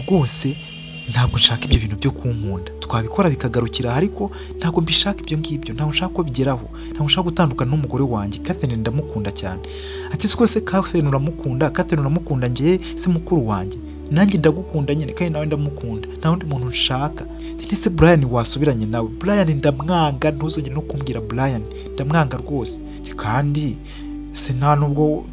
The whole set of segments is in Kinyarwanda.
rwose ntabwo nshaka ibyo bintu byo kunkunda, twabikora bikagarukira ariko ntabwo mbishaka ibyo ngibyo, ntabwo nshaka ko bigeraho, ntabwo nshaka gutandukana n'umugore wanjye. Catherine ndamukunda cyane. Ati rwose Catherine uramukunda? Catherine uramukunda? Njye si mukuru wanjye, nanjye ndagukunda nyine kandi nawe ndamukunda, nta wundi muntu nshaka. Ese Brian wasubiranye nawe? Brian ndamwanga, ntuzongere no kumbwira Brian, ndamwanga rwose. Kandi se nta nubwo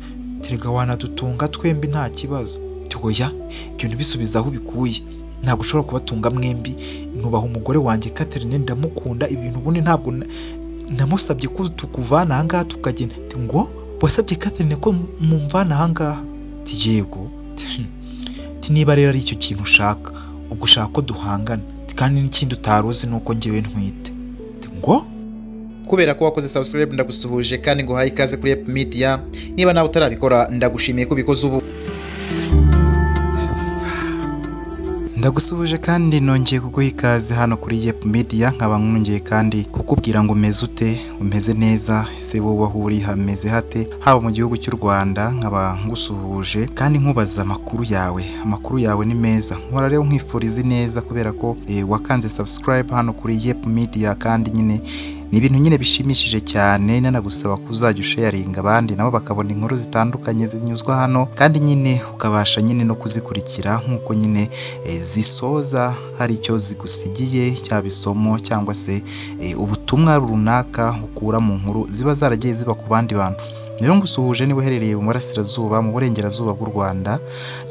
terega wanadutunga twembi nta kibazo. Oya, ibyo ntibisubiza aho bikuye, ntabwo ushobora kubatunga mwembi. Nubaha umugore wanjye Catherine, ndamukunda. Ibintu ubundi ntabwo namusabye ko tukuvana aha ngaha tukagenda. Ngo wasabye Catherine ko mumvana aha ngaha? Yego. Niba rero ari icyo kintu ushaka, ubwo ushaka ko duhangana, kandi n'ikindi utaruzi nuko njyewe ntwite. Ngo kubera ko wakoze subscribe ndagusuhuje kandi ngo haye ikaze kuri Yep Media. Niba nawe utarabikora ndagushimiye ko bikoze ubu. Ndagusuhuje kandi nongeye kuguha ikaze hano kuri Yep Media. Nkaba nkwongeye kandi kukubwira ngo umeze ute, umeze neza, ese wowe aho uri hameze hate, haba mu gihugu cy'u Rwanda. Nkaba ngusuhuje kandi nkubaza amakuru yawe ni meza. Nkora rero nkwifuriza neza kubera ko wakanze subscribe hano kuri Yep Media, kandi nyine ni ibintu nyine bishimishije cyane. Nanagusaba kuzajya usharinga abandi nabo bakabona inkuru zitandukanye zinyuzwa hano, kandi nyine ukabasha nyine no kuzikurikira nkuko nyine zisoza hari icyo zigusigiye, cyaba isomo cyangwa se ubutumwa runaka ukura mu nkuru ziba zaragiye ziba ku bandi bantu. Rero ngusuhuje niba uherereye mu burasirazuba, mu burengerazuba bw'u Rwanda,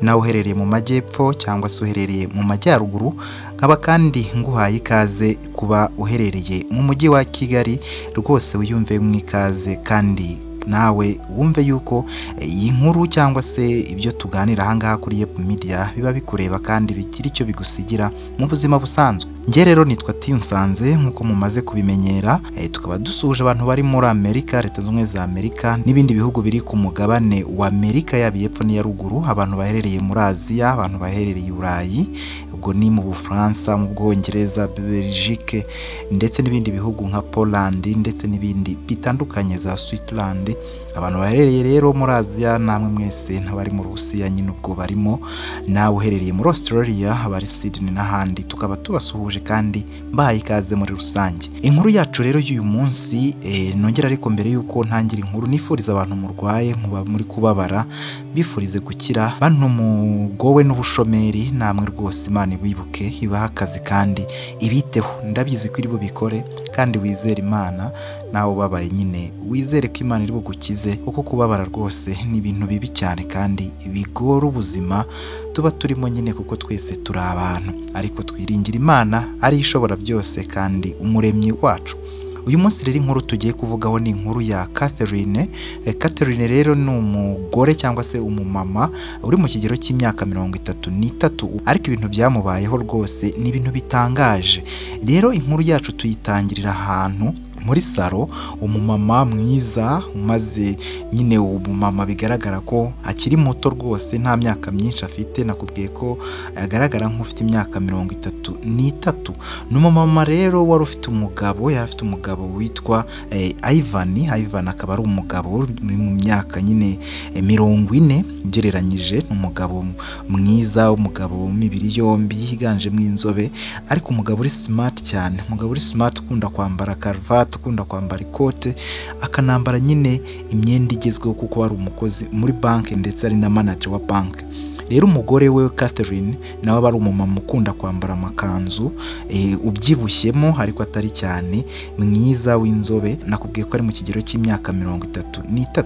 nawe uherereye mu majyepfo cyangwa se uherereye mu majyaruguru. Nkaba kandi nguhaye ikaze kuba uherereye mu mujyi wa Kigali. Rwose wiyumve mu ikaze kandi nawe wumve yuko iyi nkuru cyangwa se ibyo tuganira aha ngaha kuri Yep Media biba bikureba kandi bigira icyo bigusigira mu buzima busanzwe. Njye rero nitwa Tiyunsanze nkuko mumaze kubimenyera. Tukaba dusuhuje abantu bari muri Amerika, Leta Zunze Ubumwe za Amerika n'ibindi bihugu biri ku mugabane wa Amerika yaba y'epfo n'iya ruguru, abantu baherereye muri Aziya, abantu baherereye i Burayi, ubwo ni mu Bufaransa, mu Bwongereza, Belgique ndetse n'ibindi bihugu nka Poland ndetse n'ibindi bitandukanye za Switzerland. Abantu baherereye rero muri Aziya namwe mwese, n'abari mu Rusiya nyine ubwo barimo, nawe uherereye muri Australia, abari Sydney n'ahandi, tukaba tubasuhuje kandi mbahaye ikaze muri rusange. Inkuru yacu rero y'uyu munsi, nongera ariko mbere yuko ntangira inkuru, nifuriza abantu murwaye, muri kubabara, bifurize gukira. Bantu mugowe n'ubushomeri, namwe rwose Imana ibibuke, ibaha akazi kandi ibiteho. Ndabizi ko iri bubikore kandi wizere Imana. Nawe ubabaye nyine wizere ko Imana iri bugukize, kuko kubabara rwose ni ibintu bibi cyane kandi bigora ubuzima tuba turimo nyine, kuko twese turi abantu, ariko twiringira Imana ari ishobora byose kandi umuremyi wacu. Uyu munsi rero inkuru tugiye kuvugaho ni inkuru ya Catherine. Catherine rero ni umugore cyangwa se umumama uri mu kigero cy'imyaka 33, ariko ibintu byamubayeho rwose ni ibintu bitangaje. Rero inkuru yacu tuyitangirira ahantu muri saro, umumama mwiza umaze nyine, umumama bigaragara ko akiri muto rwose, nta myaka myinshi afite. Nakubwiye ko agaragara nk'ufite imyaka 33. N'umumama rero wari ufite umugabo, yari afite umugabo witwa Ivan akaba ari umugabo uri mu myaka nyine 40 ugereranyije. Umugabo mwiza, umugabo w'imibiri yombi higanjemo inzobe, ariko umugabo uri smart cyane, umugabo uri smart ukunda kwambara karuvati, ukunda kwambara ikote, akanambara nyine imyenda igezweho kuko ari umukozi muri banki ndetse ari na manager wa banki. Rero umugore we Catherine nawe aba ari umumama ukunda kwambara amakanzu, ubyibushyemo ariko atari cyane, mwiza w'inzobe. Nakubwiye ko ari mu kigero cy'imyaka 33.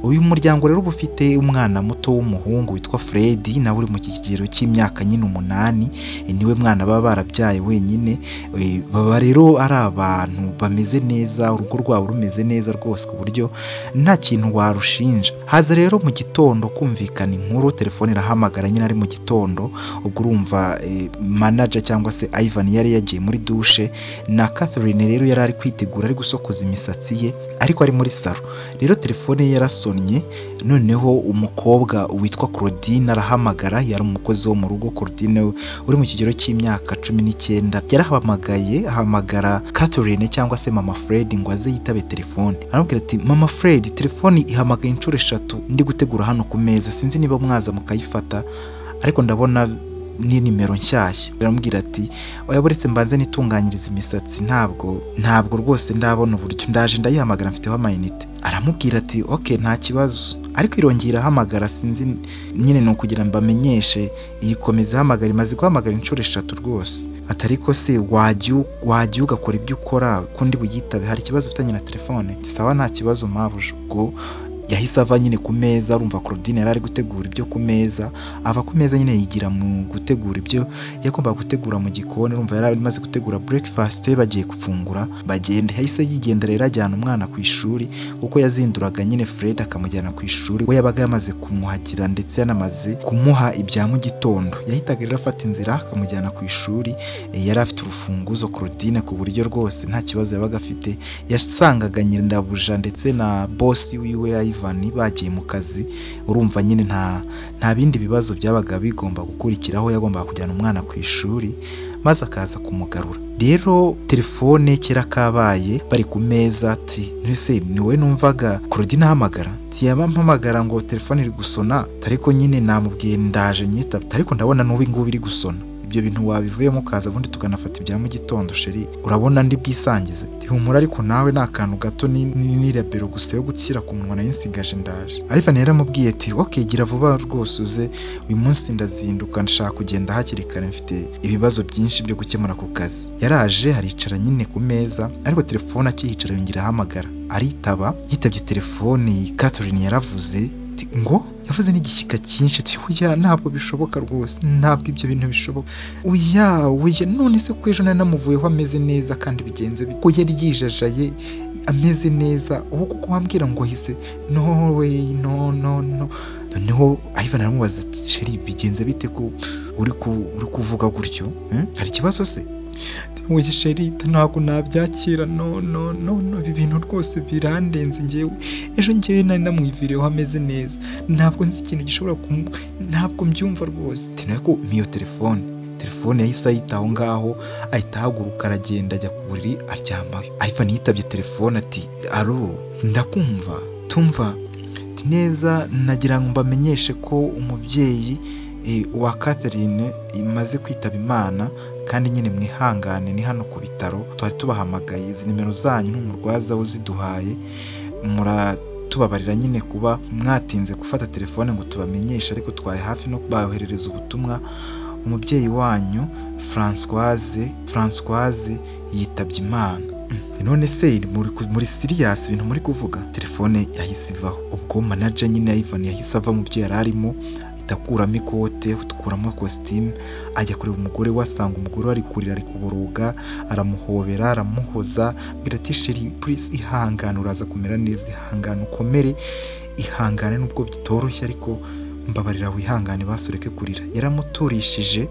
Uyu muryango rero uba ufite umwana muto w'umuhungu witwa Fred, nawe uri mu kigero cy'imyaka nyine 8. Niwe mwana baba barabyaye wenyine. Baba rero ari abantu bameze neza, urugo rwabo rumeze neza rwose ku buryo nta kintu warushinja. Haza rero mu gitondo kumvikana inkuru, telefone irahamagara nyine ari mu gitondo. Ubwo urumva manager cyangwa se Ivan yari yagiye muri douche, na Catherine rero yari ari kwitegura, ari gusokoza imisatsi ye, ariko ari muri saro. Rero telefone ye yarasonnye, noneho umukobwa witwa Claudine arahamagara. Yari umukozi wo mu rugo. Claudine uri mu kigero cy'imyaka 19 yarahamagaye, ahamagara Catherine cyangwa se mama Fred ngo aze yitabe telefone. Aramubwira ati mama Fred, telefone ihamagaye inshuro 3, ndi gutegura hano ku meza, sinzi niba mwaza mukayifata, ariko ndabona ni nimero nshyashya. Aramubwira ati oya buretse mbanze nitunganyiriza imisatsi, ntabwo rwose ndabona uburyo, ndaje ndayihamagara mfiteho amayinite. Aramubwira ati okay nta kibazo, ariko irongera ahamagara, sinzi nyine ni ukugira mbamenyeshe iyikomeza ihamagara, imaze guhamagara inshuro 3 rwose. Atariko se wajya ugakora ibyo ukora kundi buyitabe, hari ikibazo ufitanye na telefone? Sawa nta kibazo mabuje. Ubwo yahise ava nyine ku meza, urumva Claudine yari ari gutegura ibyo ku meza, ava ku meza nyine yigira mu gutegura ibyo yagombaga gutegura mu gikoni. Urumva yari amaze gutegura breakfast, bagiye gufungura bagenda. Yahise yigenda rero ajyana umwana ku ishuri, kuko yazinduraga nyine Fred akamujyana ku ishuri, we yabaga yamaze kumwuhagira ndetse yanamaze kumuha ibya mu gitondo. Yahitaga rero afata inzira akamujyana ku ishuri. Yari afite urufunguzo Claudine ku buryo rwose nta kibazo yabaga afite. Yasangaga Nyirindabuja ndetse na boss wiwe Ivan bagiye mu kazi. Urumva nyine nta bindi bibazo byabaga bigomba gukurikiraho, yagombaga kujyana umwana ku ishuri maze akaza kumugarura. Rero telefone kera kabaye bari ku meza, ati ntese niwe numvaga Claudine ahamagara? Yabampamagara ngo telefone iri gusona, ariko nyine namubwiye ndaje nyita, ariko ndabona n'ubu ngubu iri gusona. Ibyo bintu wabivuyemo kaza bundi tukanafata ibya mu gitondo sheri, urabona ndi bwisangize. Humura ariko nawe n'akantu gato ni rebero gusa yo gutsira ku munwa nayo nsigaje ndaje. Ivan yaramubwiye ati okay gira vuba rwose uze, uyu munsi ndazinduka nshaka kugenda hakiri kare, mfite ibibazo byinshi byo gukemura ku kazi. Yaraje aricara nyine ku meza, ariko telefone akihicara yongera ahamagara. Aritaba, yitabye telefone. Catherine yaravuze ngo yavuze n'igishyika cyinshi ati oya ntabwo bishoboka rwose, ntabwo ibyo bintu bishoboka. Oya none se ko ejo namuvuyeho ameze neza kandi bigenze bite? Ko yari yijajaye ameze neza, ubu kuko wambwira ngo hise no way no. Noneho Ivan aramubaza ati sheri bigenze bite ko uri kuvuga gutyo? Hari ikibazo se? Oya sheri ntabwo nabyakira, no ibi bintu rwose birandenze. Ejo nari namwivireho ameze neza, ntabwo nzi ikintu gishobora ntabwo mbyumva rwose. Tinako miyo telefone yahise ayita aho ngaho, ahita ahaguruka aragenda ajya ku buriri aryamayo. Ivan yitabye telefone ati alo ndakumva, tumva neza, nagira ngo mbamenyeshe ko umubyeyi wa Catherine imaze kwitaba Imana, kandi nyine mwihangane ni hano ku bitaro, twari tubahamagaye, izi nimero zanyu n'umurwaza uziduhaye, muratubabarira nyine kuba mwatinze gufata telefone ngo tubamenyeshe, ariko twaye hafi no kubaherereza ubutumwa. Umubyeyi wanyu Françoise yitabye Imana. None se muri serious ibintu muri kuvuga? Telefone yahise ivaho. Ubwo manager nyine Ivan yahise ava mu byo yari arimo, itakuramo ikote, tukuramo costume, ajya kureba umugore we, asanga umugore ari kurira, ari kuboroga, aramuhobera, aramuhoza, bwira ati sheri please ihangane, uraza kumera neza, ihangane ukomere, ihangane nubwo bitoroshye ariko mbabarira wihangane basureke kurira. Yaramuturishije.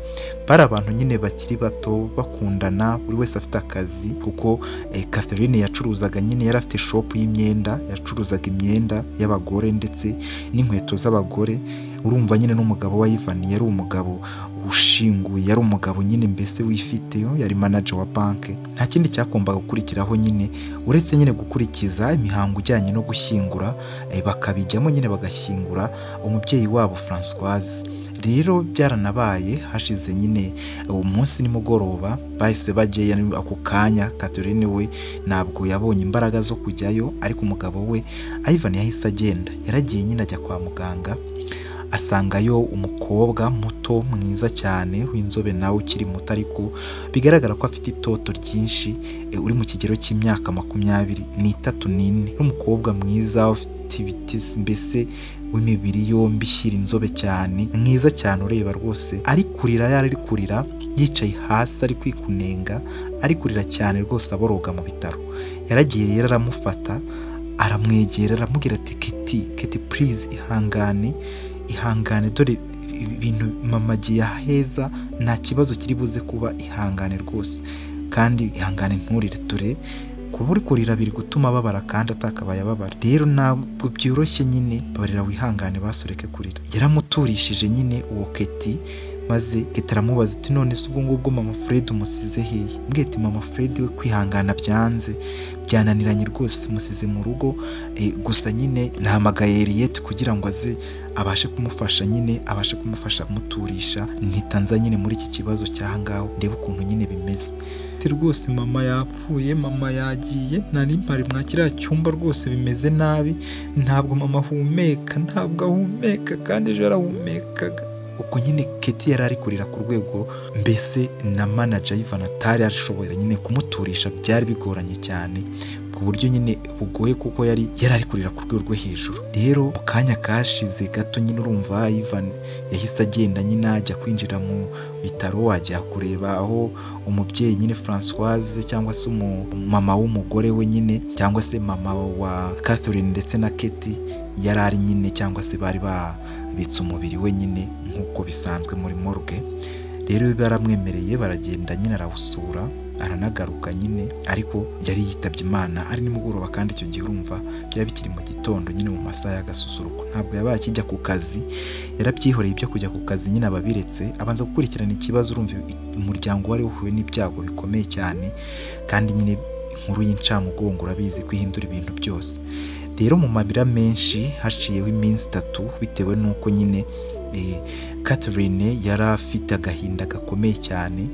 Bari abantu nyine bakiri bato bakundana, buri wese afite akazi, kuko Catherine yacuruzaga nyine, yari afite shop y'imyenda, yacuruzaga imyenda y'abagore ndetse n'inkweto z'abagore. Urumva nyine n'umugabo wa Ivan yari umugabo ushinguye, yari umugabo nyine mbese wifiteyo, yari manager wa banke. Nta kindi cyakombaga gukurikiraho nyine uretse nyine gukurikiza imihango ijyanye no gushyingura, bakabijyamo nyine bagashyingura umubyeyi wabo Françoise. Rero byaranabaye hashize nyine umunsi nimugoroba, bahise bajyayo ako kanya. Catherine we ntabwo yabonye imbaraga zo kujyayo, ariko umugabo we Ivan yahise agenda. Yaragiye nyine ajya kwa muganga, asangayo umukobwa muto mwiza cyane w'inzobe nawe ukiri muto, ariko bigaragara ko afite itoto ryinshi, uri mu kigero cy'imyaka 24 n'umukobwa mwiza ufite ibitisi mbese w'imibiri yombi, ishyira inzobe cyane, mwiza cyane ureba rwose. Ari kurira, yari kurira yicaye hasi ari kwikunenga, ari kurira cyane rwose aboroga mu bitaro. Yaragiye rero aramufata, aramwegera, aramubwira ati Keti please ihangane dore ibintu mama giye heza, nta kibazo kiri buze kuba, ihangane rwose, kandi ihangane nturire, dore kuba uri kurira biri gutuma babara kandi atakabaye ababara. Rero ntabwo byoroshye nyine, babarira wihangane basureke kurira. Yaramuturishije nyine uwo Keti, maze Keti aramubaza ati none se ubwo ngubwo mama Fred umusize hehe? Mbwiye ati mama Fred we kwihangana byananiranye rwose, musize mu rugo, gusa nyine nahamagaye Eliette kugira ngo aze abashe kumufasha nyine abashe kumufasha kumuturisha ntitanza nyine muri iki kibazo cyahangaho ndebe ukuntu nyine bimeze rwose mama yapfuye mama yagiye nari mpari mwa kiriya cyumba rwose bimeze nabi ntabwo mama ahumeka kandi ejo yarahumekaga ubwo nyine Katie yari ari kurira ku rwego mbese na manager Ivan atari ashobora nyine kumuturisha byari bigoranye cyane ku buryo nyine bugoye kuko yari ari kurira ku rwego rwo hejuru rero mu kanya kashize gato nyine urumva Ivan yahise agenda nyine ajya kwinjira mu bitaro ajya kureba aho umubyeyi nyine Françoise cyangwa se mama w'umugore we nyine cyangwa se mama wa Catherine ndetse na Katie yari ari nyine cyangwa se bari babitse umubiri we nyine nk'uko bisanzwe muri morgue rero baramwemereye baragenda nyine arawusura aranagaruka nyine ariko yari yitabye Imana ari nimugoroba kandi icyo gihe urumva byaba bikiri mu gitondo nyine mu masaha y'agasusuruko ntabwo yabaye akijya ku kazi yarabyihoreye ibyo kujya ku kazi nyine ababiretse abanza gukurikirana ikibazo urumva umuryango wari uhuye n'ibyago bikomeye cyane kandi nyine inkuru y'incamugongo urabizi kwihindura ibintu byose rero mu mabira menshi haciyeho iminsi 3 bitewe n'uko nyine Catherine yari afite agahinda gakomeye cyane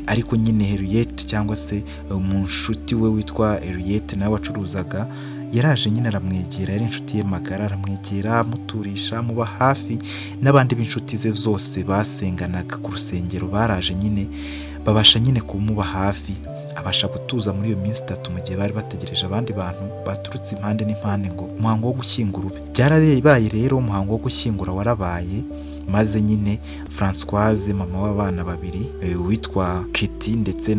ariko nyine Henriette cyangwa se umushuti we witwa Henriette nawe wacuruzaga yaraje nyine aramwegera yari inshuti ye magara aramwegera amuturisha muba hafi n'abandi b'inshuti ze zose basenganaga ku rusengero baraje nyine babasha nyine kumuba hafi abasha gutuza muri iyo minsi 3 mu gihe bari bategereje abandi bantu baturutse impande n'impande ngo umuhango wo gushyingura ube byarabaye rero umuhango wo gushyingura warabaye maze nyine Françoise mama w'abana babiri witwa Katie ndetse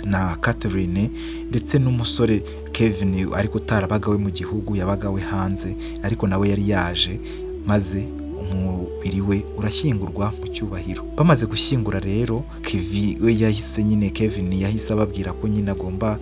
na Catherine ndetse n'umusore Kevin ariko utarabagawe mu gihugu yabagawe hanze ariko nawe yari yaje maze umubiri we urashyingurwa mu cyubahiro bamaze gushyingura rero Kevin yahise ababwira ko nyine agomba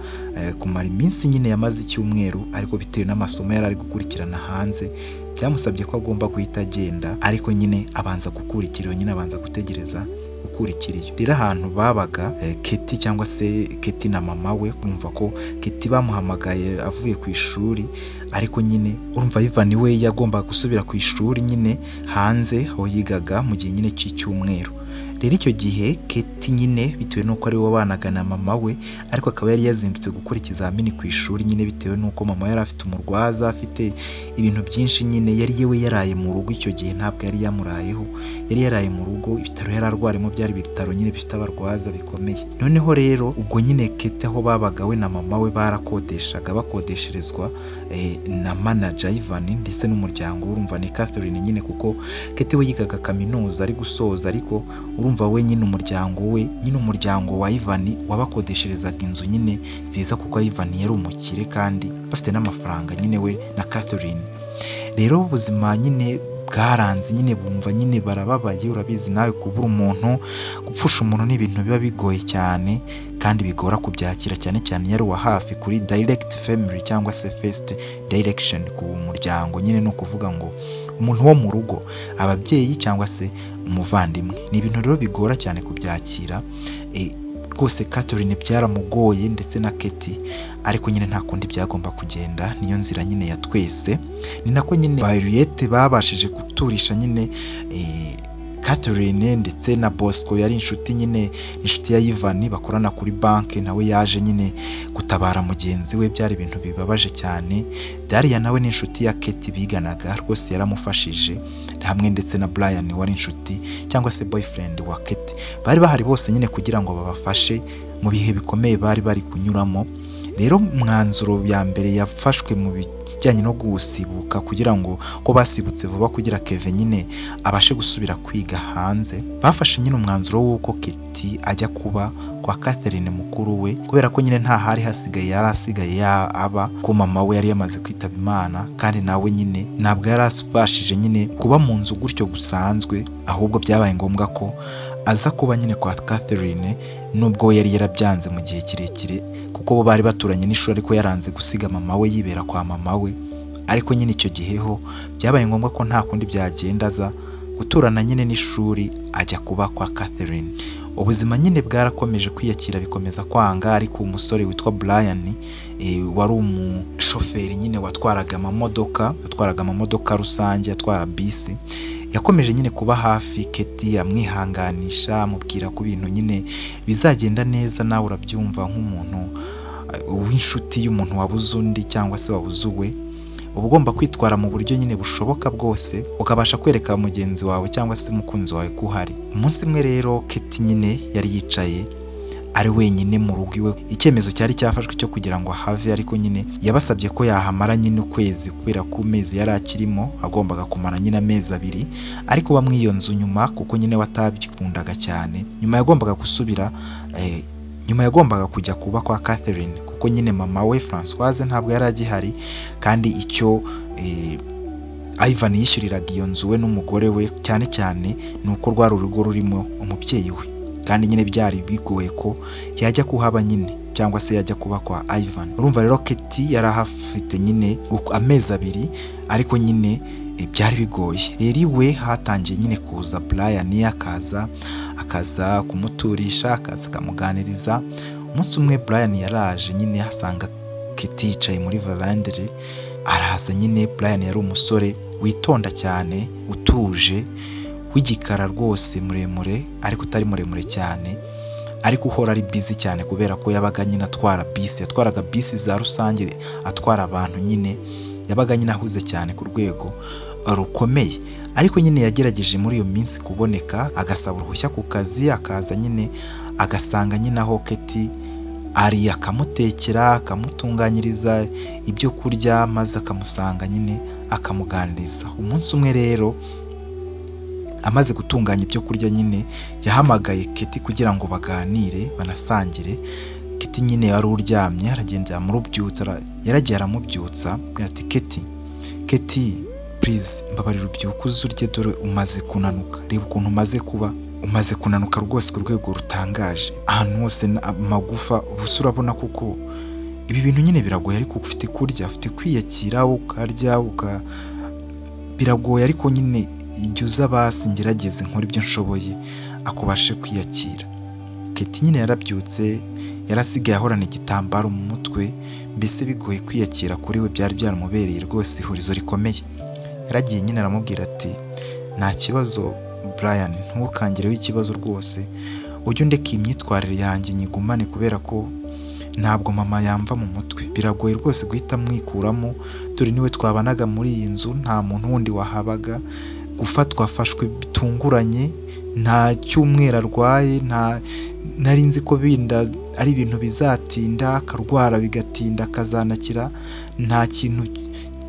kumara iminsi nyine yamaze icyumweru ariko bitewe n'amasomo yari ari gukurikirana hanze byamusabye ko agomba guhita agenda ariko nyine abanza gukurikira nyine abanza gutegereza gukurikiriyo rero ahantu babaga Katie cyangwa se Katie na mama we kumva ko Katie bamuhamagaye avuye ku ishuri ariko nyine urumva Ivan we yagomba gusubira ku ishuri nyine hanze aho yigaga mu gihe nyine cy'icyumweru rero icyo gihe Katie nyine bitewe n'uko ari we wabanaga na mama we ariko akaba yari yazindutse gukora ikizamini ku ishuri nyine bitewe n'uko mama yari afite umurwaza afite ibintu byinshi nyine yari yewe yaraye mu rugo icyo gihe ntabwo yari yamurayeho yari yaraye mu rugo ibitaro yari arwarimo byari ibitaro nyine bifite abarwaza bikomeye noneho rero ubwo nyine Katie aho babaga we na mama we bakodesherezwa na manager Ivan ndetse n'umuryango urumva ni Catherine nyine kuko Katie we yigaga kaminuza ari gusoza ariko urumva we nyine umuryango wa Ivan wabakodesherezaga inzu nyine nziza kuko Ivan yari umukire kandi bafite n'amafaranga nyine we na Catherine rero ubuzima nyine bwaranze nyine bumva nyine barababaye urabizi nawe kubura umuntu gupfusha umuntu n'ibintu biba bigoye cyane kandi bigora kubyakira cyane cyane yari wa hafi kuri direct family cyangwa se first direction ku muryango nyine no kuvuga ngo umuntu wo mu rugo ababyeyi cyangwa se umuvandimwe ni ibintu rero bigora cyane kubyakira rwose Catherine byaramugoye ndetse na Katie ariko nyine nta kundi byagomba kugenda niyo nzira nyine ya twese ni nako nyine Henriette babashije guturisha nyine Catherine ndetse na Bosco yari inshuti ya Ivan bakorana kuri banki nawe yaje nyine gutabara mugenzi we byari ibintu bibabaje cyane Daria nawe ni inshuti ya Katie biganaga rwose yaramufashije hamwe ndetse na Brian wari inshuti cyangwa se boyfriend wa Katie bari bahari bose nyine kugira ngo babafashe mu bihe bikomeye bari kunyuramo rero mwanzuro ya mbere yafashwe mu bijyanye no gusibuka kugira ngo ko basibutse vuba kugira Kevin nyine abashe gusubira kwiga hanze bafashe nyine umwanzuro w'uko Katie ajya kuba kwa Catherine mukuru we kubera ko nyine nta hari hasigaye yari asigaye aba ko mama we yari yamaze kwitaba Imana kandi nawe nyine ntabwo yari asubashije nyine kuba mu nzu gutyo gusanzwe ahubwo byabaye ngombwa ko aza kuba nyine kwa Catherine nubwo yari yarabyanze mu gihe kirekire kuko bo bari baturanye n'ishuri ariko yaranze gusiga mama we yibera kwa mama we ariko nyine icyo giheho byabaye ngombwa ko nta kundi byagenda aza guturana nyine n'ishuri ajya kuba kwa Catherine ubuzima nyine bwarakomeje kwiyakira bikomeza kwanga, ariko umusore witwa Brian wari umushoferi nyine watwaraga amamodoka rusange, atwara bisi, yakomeje nyine kuba hafi Katie, amwihanganisha, amubwira ko ibintu nyine bizagenda neza. Nawe urabyumva nk'umuntu w'inshuti y'umuntu wabuze undi cyangwa se wabuze uwe, uba ugomba kwitwara mu buryo nyine bushoboka bwose, ukabasha kwereka mugenzi wawe cyangwa se umukunzi wawe ko uhari. Umunsi umwe rero Katie nyine yari yicaye ari wenyine mu rugo iwe. Icyemezo cyari cyafashwe cyo kugira ngo ahave, ariko nyine yabasabye ko yahamara nyine ukwezi, kubera ko amezi yari akirimo agombaga kumara nyine amezi 2, ariko bamwe iyo nzu nyuma kuko nyine watabikundaga cyane, nyuma yagombaga kujya kuba kwa Catherine, kuko nyine mama we Françoise ntabwo yari agihari, kandi icyo Ivan yishyuriraga iyo nzu we n'umugore we cyane cyane ni uko rwari urugo rurimo umubyeyi we, kandi nyine byari bigoye ko yajya kuhaba nyine cyangwa se yajya kuba kwa Ivan. Urumva rero Katie yari ahafite nyine amezi 2, ariko nyine byari bigoye. Rero iwe hatangiye nyine kuza Brian, akaza kumuturisha, akaza akamuganiriza. Umunsi umwe Brian yaraje nyine asanga Katie yicaye muri verandere, araza nyine. Brian yari umusore witonda cyane, utuje, w'igikara rwose, muremure ariko utari muremure cyane, ariko uhora ari busy cyane kubera ko yabaga nyine yatwaraga bisi za rusange, atwara abantu nyine, yabaga nyine ahuze cyane ku rwego rukomeye. Ariko nyine yagerageje muri iyo minsi kuboneka, agasaba uruhushya ku kazi, akaza nyine agasanga nyine aho Katie ari, akamutekera, akamutunganyiriza ibyo kurya, maze akamusanga nyine akamuganiriza. Umunsi umwe rero amaze gutunganya ibyo kurya nyine yahamagaye Katie kugira ngo baganire banasangire. Katie nyine yari uryamye, aragenda yaragiye aramubyutsa ati Katie please mbabarira ubyuka uzurye, dore umaze kunanuka, reba ukuntu umaze kunanuka rwose ku rwego rutangaje, ahantu hose amagufa, ubusa urabona kuko ibi bintu nyine biragoye, ariko ufite kurya, ufite kwiyakira, ukarya biragoye, ariko nyine igihe uza basi ngerageze nkora ibyo nshoboye akubashe kwiyakira. Katie nyine yarabyutse, yarasigaye ahorana igitambaro mu mutwe, mbese bigoye kwiyakira kuri we, byari byaramubereye rwose ihurizo rikomeye. Yaragiye nyine aramubwira ati nta kibazo Brian, ntukangireho ikibazo rwose, ujye undeka imyitwarire yanjye nyigumane, kubera ko ntabwo mama yamva mu mutwe, biragoye rwose guhita mwikuramo, dore niwe twabanaga muri iyi nzu, nta muntu wundi wahabaga, gufatwa afashwe bitunguranye, nta cyumweru arwaye, nari nzi ko binda ari ibintu bizatinda, akarwara bigatinda akazanakira, nta kintu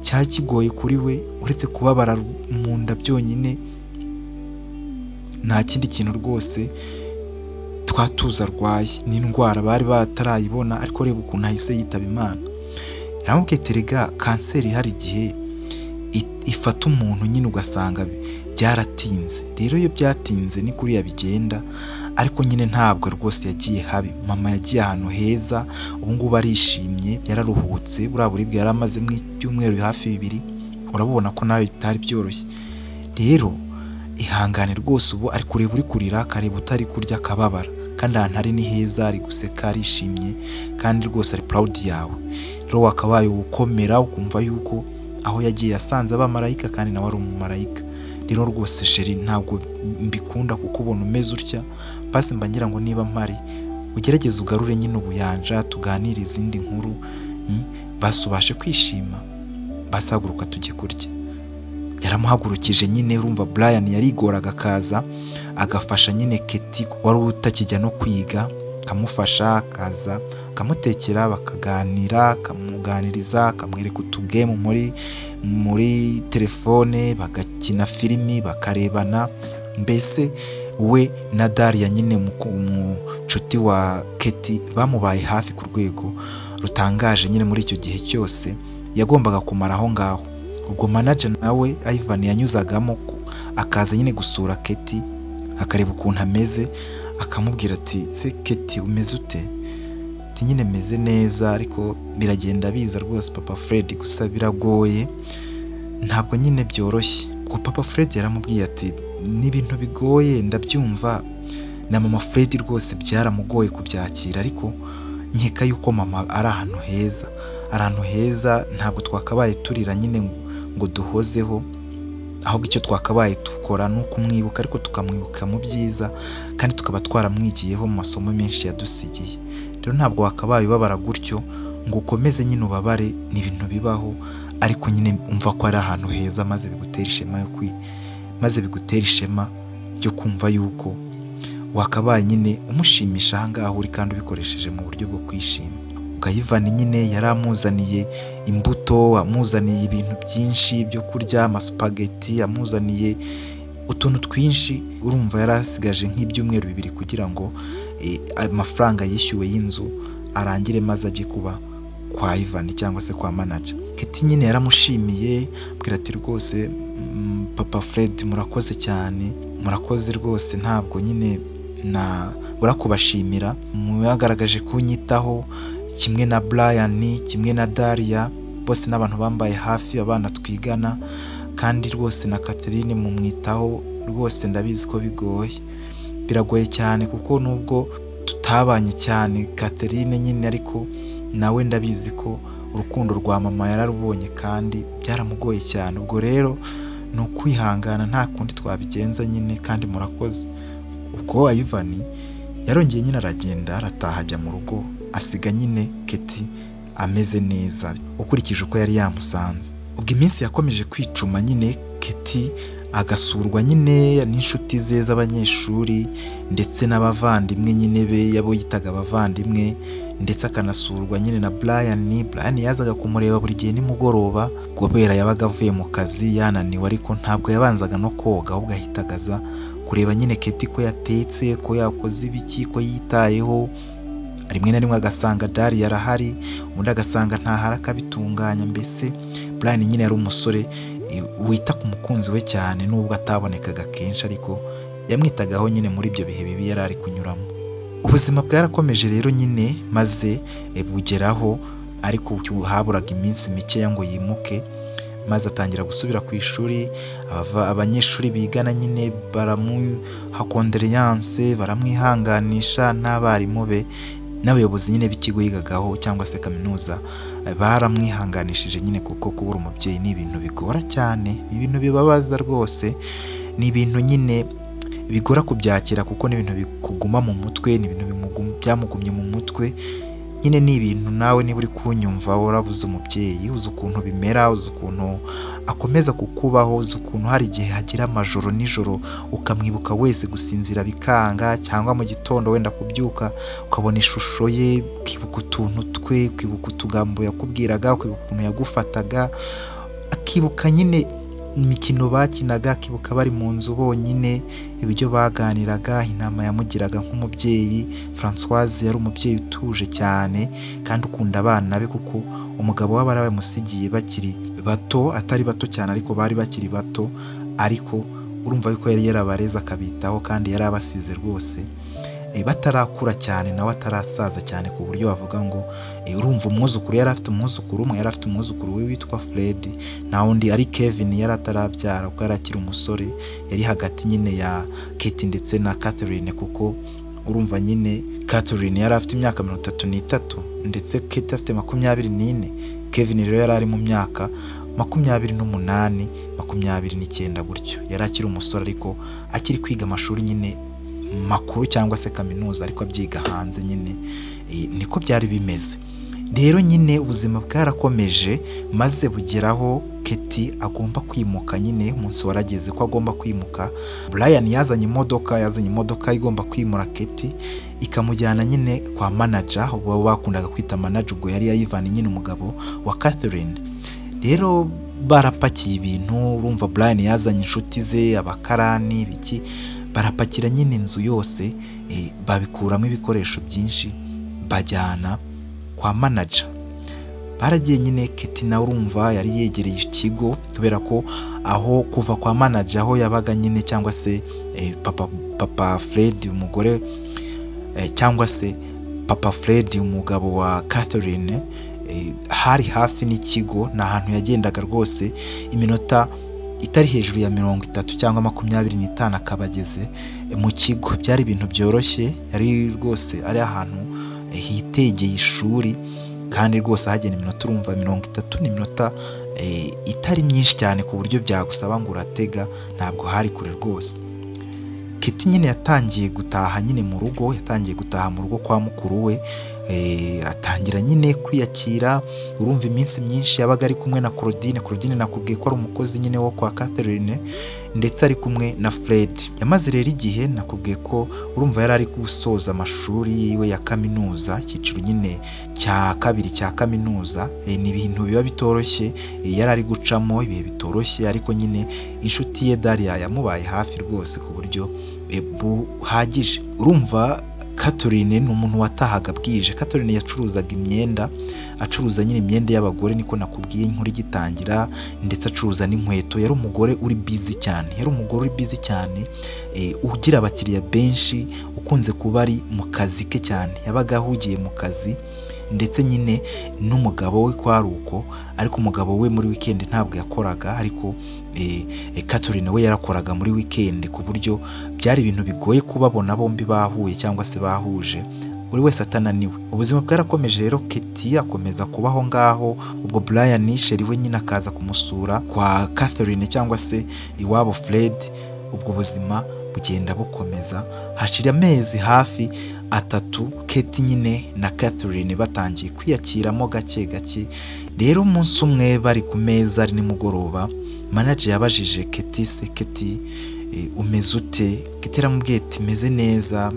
cyakigoye kuri we uretse kubabara mu nda byonyine, nta kindi kintu rwose twatuza arwaye, n'indwara bari batarayibona, ariko reba ukuntu ahise yitaba Imana. Yaramubwiye ati rega kanseri hari igihe ifata umuntu nyine ugasanga byaratinze, rero iyo byatinze ni kuriya bigenda, ariko nyine ntabwo rwose yagiye habi, mama yagiye ahantu heza, ubu ngubu arishimye, yararuhutse, buriya buribwe yari amaze mu ibyumweru hafi 2, urabona ko nawe bitari byoroshye. Rero ihangane rwose, ubu ari kureba uri kurira, akareba utari kurya akababara, kandi ahantu ari ni heza, ari guseka, arishimye, kandi rwose ari proud yawe. Rero wakabaye ukomera, ukumva yuko aho yagiye yasanze abamarayika, kandi nawe ari umumarayika. Rero rwose sheri, ntabwo mbikunda kuko ubona umeze utya, basi mba ngira ngo niba mpari ugerageze ugarure nyine ubuyanja, tuganire izindi nkuru, basi ubashe kwishima, basi haguruka tujye kurya. Yaramuhagurukije nyine, urumva Brian yarigoraga akaza agafasha nyine Katie wari utakijya no kwiga, akamufasha, akaza akamutekera, bakaganira, akamuganiriza, akamwereka utugame muri telefone, bagakina filimi, bakarebana. Mbese we na Daria nyine umucuti wa Katie bamubaye hafi ku rwego rutangaje nyine. Muri icyo gihe cyose yagombaga kumara aho ngaho, ubwo manager nawe Ivan yanyuzagamo akaza nyine gusura Katie, akareba ukuntu ameze, akamubwira ati se Katie umeze ute? Ati nyine meze neza, ariko biragenda biza rwose Papa Fred, gusa biragoye, ntabwo nyine byoroshye. Ubwo Papa Fred yaramubwiye ati n'ibintu bigoye ndabyumva, na mama Fred rwose byaramugoye kubyakira, ariko nkeka yuko mama ari ahantu heza ntabwo twakabaye turira nyine ngo duhozeho, ahubwo icyo twakabaye dukora ni ukumwibuka, ariko tukamwibuka mu byiza kandi tukaba twaramwigiyeho mu masomo menshi yadusigiye. Rero ntabwo wakabaye ubabara gutyo ngo ukomeze nyine ubabare, ni ibintu bibaho, ariko nyine umva ko ari ahantu heza maze bigutera ishema ryo kumva yuko wakabaye nyine umushimisha ahangaha uri kandi ubikoresheje mu buryo bwo kwishima. Ivan nyine yari amuzaniye imbuto, amuzaniye ibintu byinshi byo kurya, amasupageti, amuzaniye utuntu twinshi. Urumva yari asigaje nk'ibyumweru 2 kugira ngo amafaranga yishyuwe y'inzu arangire maze ajye kuba kwa Ivan cyangwa se kwa manager. Keti nyine yaramushimiye abwira ati rwose Papa Fred murakoze cyane, murakoze rwose, ntabwo nyine urakubashimira, mwagaragaje kunyitaho kimwe na Brian, kimwe na Daria, bose n'abantu bambaye hafi, abana twigana, kandi rwose na Catherine mumwitaho rwose. Ndabizi ko biragoye cyane kuko nubwo tutabanye cyane Catherine nyine, ariko nawe ndabizi ko urukundo rwa mama yararubonye kandi byaramugoye cyane. Ubwo rero ni ukwihangana, nta kundi twabigenza nyine, kandi murakoze. Ubwo Ivan yarongeye nyine aragenda, arataha ajya mu rugo, asiga nyine Keti ameze neza ukurikije uko yari yamusanze. Ubwo iminsi yakomeje kwicuma nyine, Keti agasurwa nyine n'inshuti ze z'abanyeshuri ndetse n'abavandimwe nyine be, yabo yitaga abavandimwe, ndetse akanasurwa nyine na Brian yazaga kumureba buri gihe nimugoroba kubera yabaga avuye mu kazi yananiwe, ariko ntabwo yabanzaga no koga, ahubwo ahitagaza kureba nyine Keti ko yatetse, ko yakoze ibiki, ko yitayeho. Rimwe na rimwe agasanga Daria arahari, undi agasanga ntahari akabitunganya. Mbese Brian nyine yari umusore wita ku mukunzi we cyane, nubwo atabonekaga kenshi, ariko yamwitagaho nyine muri ibyo bihe bibi yari ari kunyuramo. Ubuzima bwarakomeje rero nyine maze bugeraho, ariko haburaga iminsi mikeya ngo yimuke, maze atangira gusubira ku ishuri. Abanyeshuri bigana nyine baramuha kondoleyanse, baramwihanganisha, n'abarimu be n'abayobozi nyine b'ikigo yigagaho cyangwa se kaminuza baramwihanganishije nyine, kuko kubura umubyeyi ni ibintu bigora cyane, ibintu bibabaza rwose, ni ibintu nyine bigora kubyakira, kuko ni ibintu bikuguma mu mutwe, ni ibintu byamugumye mu mutwe nyine. Ni ibintu nawe niba uri kunyumva warabuze umubyeyi, uzi ukuntu bimera, uzi ukuntu akomeza kukubaho, uzi ukuntu hari igihe hagira amajoro nijoro ukamwibuka wese, gusinzira bikanga, cyangwa mu gitondo wenda kubyuka ukabona ishusho ye, ukibuka utuntu twe, ukibuka utugambo yakubwiraga, ukibuka ukuntu yagufataga, akibuka nyine imikino bakinaga, akibuka bari mu nzu bonyine, ibyo baganiraga, inama yamugiraga nk'umubyeyi. Françoise yari umubyeyi utuje cyane kandi ukunda abana be, kuko umugabo we baramusigiye bakiri bato, atari bato cyane ariko bari bakiri bato, ariko urumva yuko yari yarabareze akabitaho, kandi yari abasize rwose batarakura cyane, nawe atarasaza cyane ku buryo wavuga ngo urumva umwuzukuru. Yari afite umwuzukuru umwe, yari afite umwuzukuru we witwa Fred, na undi ari Kevin yari atarabyara kuko yari akiri umusore, yari hagati nyine ya Keti ndetse na Catherine, kuko urumva nyine Catherine yari afite imyaka 33 ndetse Keti afite 24. Kevin rero yari ari mu myaka 28, 29 gutyo, yari akiri umusore ariko akiri kwiga amashuri nyine makuru cyangwa se kaminuza, ariko abyiga hanze nyine. Niko byari bimeze rero nyine. Ubuzima bwarakomeje maze bugeraho Keti agomba kwimuka nyine. Umunsi warageze ko agomba kwimuka. Brian yazanye imodoka igomba kwimura Keti, ikamujyana nyine kwa manager, ubwo bakundaga kwita manager, ubwo yari Ivan nyine umugabo wa Catherine. Rero barapakiye ibintu, urumva Brian yazanye inshuti ze, abakarani biki, barapakira nyine inzu yose, babikuramo ibikoresho byinshi bajyana kwa manager. Baragiye nyine, Keti nawe urumva yari yegereye ikigo, kubera ko aho kuva kwa manager aho yabaga nyine, cyangwa se Papa Fred umugore, cyangwa se Papa Fred umugabo wa Catherine, hari hafi n'ikigo. Ni ahantu yagendaga rwose, iminota itari hejuru ya 30 cyangwa 25 akabageze. mu kigo. Byari ibintu byoroshye, yari rwose ari ahantu hitegeye ishuri kandi rwose hagenda iminota urumva 30 n'iminota itari myinshi cyane ku buryo byagusaba ngo uratega, ntabwo hari kure rwose. Kitty nyine yatangiye gutaha nyine mu rugo, yatangiye gutaha mu rugo kwa mukuru we, atangira nyine kwiyakira. Urumva iminsi myinshi yabaga ari kumwe na Claudine. Claudine nakubwiye ko ari umukozi nyine wo kwa Catherine ndetse ari kumwe na Fred. Yamaze rero igihe, nakubwiye ko urumva yari ari gusoza amashuri yiwe ya kaminuza, icyiciro nyine cya kabiri cya kaminuza. Ni ibintu biba bitoroshye, yari ari gucamo ibihe bitoroshye, ariko nyine inshuti ye Daria yamubaye hafi rwose ku buryo buhagije. Urumva Catherine ni umuntu watahaga bwije. Catherine yacuruzaga imyenda, acuruza nyine imyenda y'abagore, niko nakubwiye inkuru igitangira, ndetse acuruza n'inkweto. Yari umugore uri busy cyane, ugira abakiriya benshi, ukunze kuba ari mu kazi ke cyane, yabaga ahugiye mu kazi. Ndetse nyine n'umugabo we kwari uko, ariko umugabo we muri weekend ntabwo yakoraga, ariko Catherine we yarakoraga muri weekend, ku buryo byari ibintu bigoye kubabona bombi bahuye cyangwa se bahuje, buri wese atananiwe. Ubuzima bwarakomeje rero, Kitty akomeza kubaho ngaho. Ubwo Brian Sheri we nyine akaza kumusura kwa Catherine cyangwa se iwabo Fred. Ubwo buzima bugenda bukomeza, hashira amezi hafi 3 Kitty nyine na Catherine batangiye kwiyakiramo gake gake. Rero umunsi umwe bari ku meza ari nimugoroba, manager yabajije Kitty, se Kitty umeze ute? Kitty aramubwiye ati meze neza,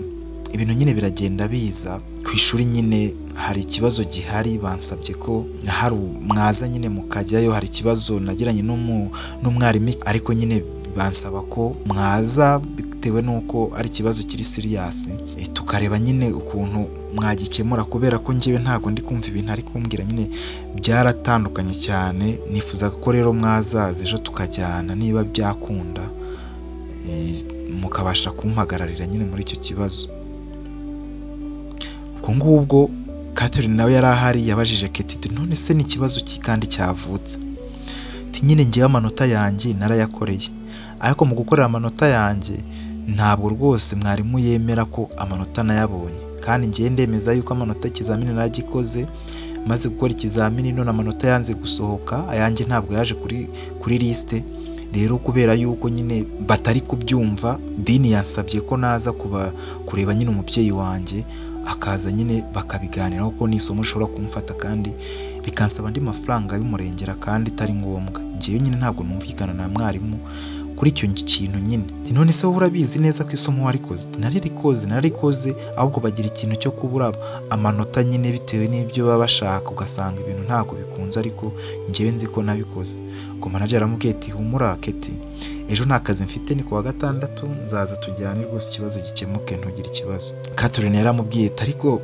ibintu nyine biragenda biza ku ishuri, nyine hari ikibazo gihari, bansabye ko hari mwaza nyine mukajyayo, hari ikibazo nagiranye n'umwarimu, ariko nyine bansaba ko mwaza bitewe nuko ari ikibazo kiri serious, tukareba nyine ukuntu mwagikemura, kubera ko njyewe ntabwo ndi kumva ibintu ari kumbwira, nyine byaratandukanye cyane. Nifuzaga ko rero mwazaza ejo tukajyana niba byakunda, mukabasha kumpagararira nyine muri icyo kibazo. Ubwo ngubwo Catherine nawe yari ahari, yabajije Kitty none se ni ikibazo ki kandi cyavutse? Nyine ngewe amanota yanjye narayakoreye, ariko mu gukorera amanota yanjye ntabwo rwose mwarimu yemera ko amanota nayabonye, kandi ngewe ndemeza yuko amanota y'ikizamini naragikoze. Maze gukora ikizamini none amanota yanze gusohoka, ayanjye ntabwo yaje kuri liste. Rero kubera yuko nyine batari kubyumva, Dini yansabye ko naza kureba nyine umubyeyi wanjye, akaza nyine bakabiganiraho ko n'isomo ushobora kumfata, kandi bikansaba andi mafaranga y'umurengera kandi itari ngombwa. Ngewe nyine ntabwo numvikana na mwarimu kuri icyo kintu nyine. None se wowe urabizi neza ko isomo warikoze? Nararikoze, ahubwo bagira ikintu cyo kubura amanota nyine bitewe n'ibyo baba bashaka, ugasanga ibintu ntabwo bikunze, ariko ngewe nzi ko nabikoze. Ubwo manager aramubwiye ati humura Kitty, ejo nta kazi mfite, ni kuwa gatandatu nzaza tujyane rwose ikibazo gikemuke, ntugire ikibazo. Catherine yaramubwiye ati ariko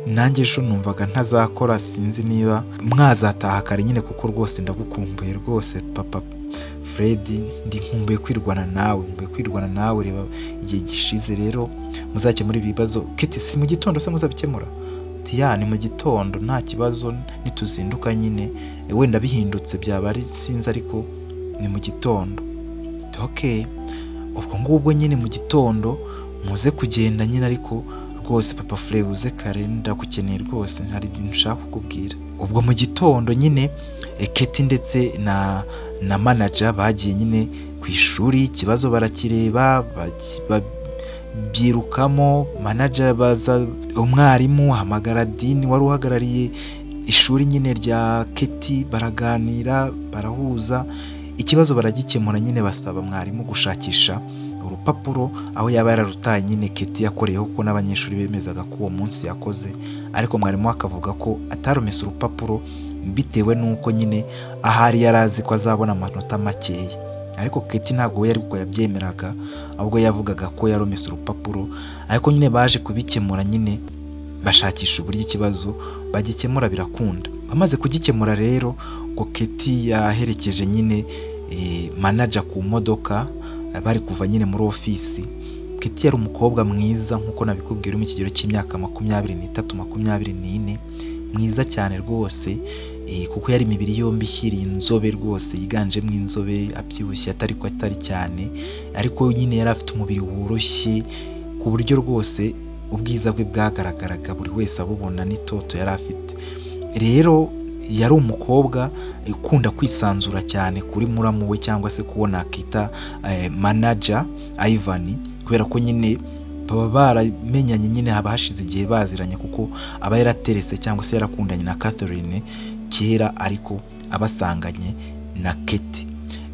nanjye ejo numvaga ntazakora, sinzi niba mwazataha kare nyine, kuko rwose ndagukumbuye rwose papa Fred, nkumbuye kwirwana nawe, reba igihe gishize, rero muzakemura ibibazo. Kitty si mu gitondo se muzabikemura? Ni mu gitondo nta kibazo, nituzinduka nyine, wenda bihindutse byaba ari sinzi, ariko ni mu gitondo. Okay, ubwo ngubwo nyine mu gitondo muze kugenda nyine, ariko rwose papa Fred uze kare, ndagukeneye rwose, hari ibintu ushaka kukubwira. Ubwo mu gitondo nyine Kitty ndetse na manager bagiye nyine ku ishuri, ikibazo barakireba, byirukamo. Manager baza, umwarimu hamagara Dini wari uhagarariye ishuri nyine rya Kitty, baraganira, barahuza ikibazo, baragikemura nyine. Basaba mwarimu gushakisha urupapuro aho yaba yararutaye nyine Kitty yakoreyeho, kuko n'abanyeshuri bemezaga ko uwo munsi yakoze, ariko mwarimu akavuga ko ataromese urupapuro bitewe nuko nyine ahari yarazi ko azabona amanota makeya. Ariko Kitty ntabwo we yari uko yabyemeraga, ahubwo yavugaga ko yaromese urupapuro. Ariko nyine baje kubikemura nyine, bashakisha uburyo ikibazo bagikemura, birakunda. Bamaze kugikemura rero, ngo Kitty yaherekeje nyine manager ku modoka, bari kuva nyine muri ofisi. Kitty yari umukobwa mwiza nkuko nabikubwira, mu kigero cy'imyaka 23-24, mwiza cyane rwose. kuko yari imibiri yombi ishyiriye inzobe rwose, yiganjemo inzobe, abyibushye atari cyane, ariko nyine yari afite umubiri woroshye ku buryo rwose ubwiza bwe bwagaragaraga buri wese abubona n'itoto yari afite. Rero yari umukobwa ukunda kwisanzura cyane kuri muramu we cyangwa se kubona akita manager Ivan, kubera ko nyine baba baramenyanye, nyine haba hashize igihe baziranye, kuko aba yaraterese cyangwa se yarakundanye na Catherine kera, ariko abasanganye na Keti.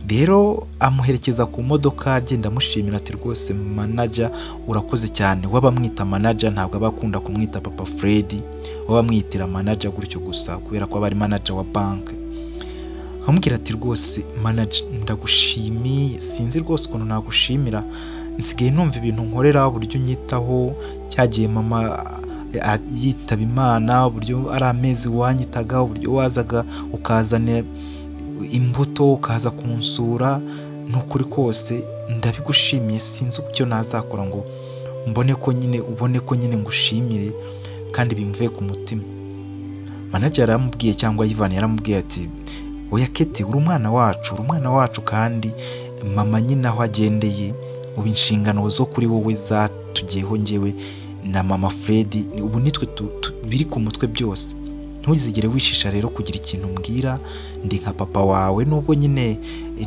Rero amuherekeza ku modoka agenda amushimira ati rwose manager urakoze cyane. Wabamwita manager ntabwo abakunda kumwita Papa Fred, wabamwitira manager gutyo gusa kubera ko aba ari manager wa bank. Amubwira ati rwose manager ndagushimiye, sinzi rwose ukuntu nagushimira, nsigaye numva ibintu nkorera, uburyo unyitaho, cyagiye mama yitaba Imana, uburyo ari amezi wanyitaga, uburyo wazaga ukazana imbuto ukaza kunsura, n'ukuri kose ndabigushimiye, sinzi icyo nazakora ngo mbone ko nyine ubone ko nyine ngushimire kandi bimvuye ku mutima. Manager yaramubwiye cyangwa Ivan yaramubwiye ati oya Keti, uri umwana wacu kandi mama nyine aho agendeye ubu inshingano zo kuri wowe zatugiyeho njyewe na mama Fred, ubu nitwe biri ku mutwe byose. Ntuzigere wishisha rero kugira ikintu mbwira, ndi nka papa wawe, nubwo nyine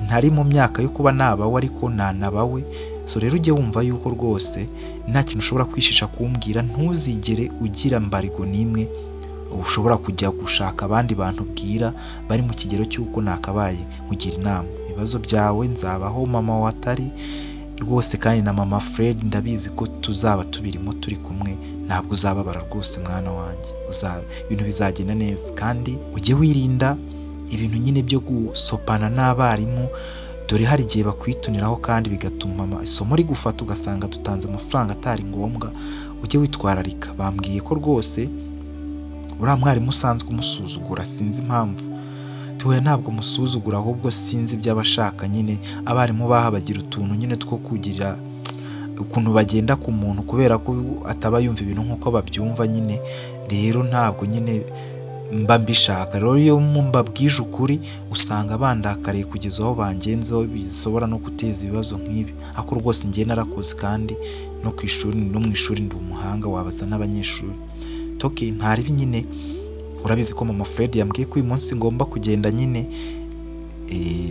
ntari mu myaka yo kuba nabawe ariko nanabawe. So rero ujye wumva yuko rwose nta kintu ushobora kwishisha kumbwira, ntuzigere ugira mbarigo n'imwe ushobora kujya gushaka abandi bantu bwira bari mu kigero cy'uko nakabaye mugira inama. Ibibazo byawe nzabaho mama watari rwose, kandi na mama Fred ndabizi ko tuzaba tubirimo turi kumwe, ntabwo uzababara rwose mwana wanjye, ibintu bizagenda neza. Kandi ujye wirinda ibintu nyine byo gusopana n'abarimu, dore hari igihe bakwituniraho kandi bigatuma isomo rigufata ugasanga dutanze amafaranga atari ngombwa. Ujye witwararika. Bambwiye ko rwose uriya mwarimu usanzwe umusuzugura, sinzi impamvu. Tuwe ntabwo musuzugura, ahubwo sinzi iby'abashaka nyine. Abarimu baha bagira utuntu nyine two kugira ukuntu bagenda ku muntu kubera ko ataba yumva ibintu nk'uko babyumva nyine. Rero ntabwo nyine mba mbishaka. Rero iyo mbabwije ukuri usanga bandakariye kugeza aho bangenzeho, bisobora no guteza ibibazo nk'ibi. Ako rwose ngiye narakoze, kandi no mu ishuri ndi umuhanga, wabaza n'abanyeshuri. Toke ntaribi nyine, urabizi ko mama Fred yambwiye ko uyu munsi ngomba kugenda nyine,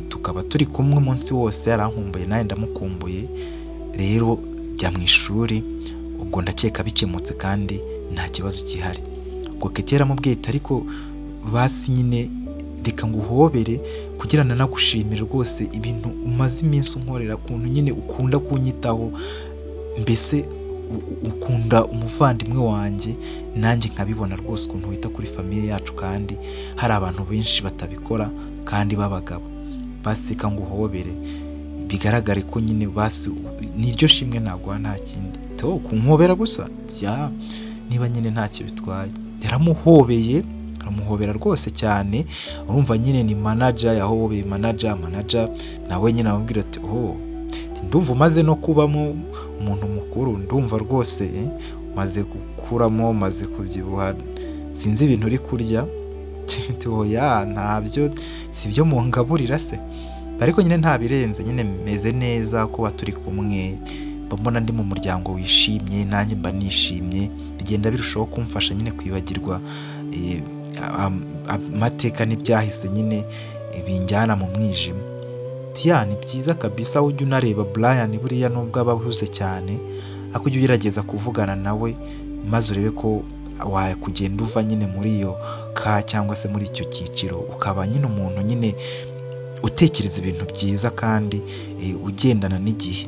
tukaba turi kumwe umunsi wose, yarankumbuye nawe ndamukumbuye. Rero jya mu ishuri, ubwo ndakeka bikemutse kandi nta kibazo gihari. Ubwo Keti yaramubwiye ariko basi nyine reka nguhobere kugira ngo nagushimire rwose ibintu umaze iminsi unkorera, ukuntu nyine ukunda kunyitaho, mbese ukunda umuvandimwe wanjye, nanjye nkabibona rwose ukuntu wita kuri famiye yacu, kandi hari abantu benshi batabikora kandi b'abagabo. Basi reka nguhobere bigaragare ko nyine basi niryo shimwe naguha, nta kindi. Kunhobera gusa niba nyine ntacyo bitwaye. Yaramuhobeye, aramuhobera rwose cyane. Urumva nyine ni manager yahobeye manager nawe nyine amubwira ati ndumva umaze no kubamo umuntu mukuru, ndumva rwose maze gukuramo, maze kubyibuha, sinzi ibintu uri kurya. Ntabyo sibyo mungaburira se, ariko nyine ntabirenze, nyine meze neza kuba turi kumwe, mbona ndi mu muryango wishimye, nanjye mba nishimye, bigenda birushaho kumfasha nyine kwibagirwa amateka n'ibyahise nyine binjyana mu mwijima. Ni byiza kabisa. Ujye unareba Brian, buriya nubwo aba ahuze cyane, ariko ujye ugerageza kuvugana nawe maze urebe ko wakugenda uva nyine muri iyo cyangwa se muri icyo cyiciro, ukaba nyine umuntu nyine utekereza ibintu byiza kandi ugendana n'igihe.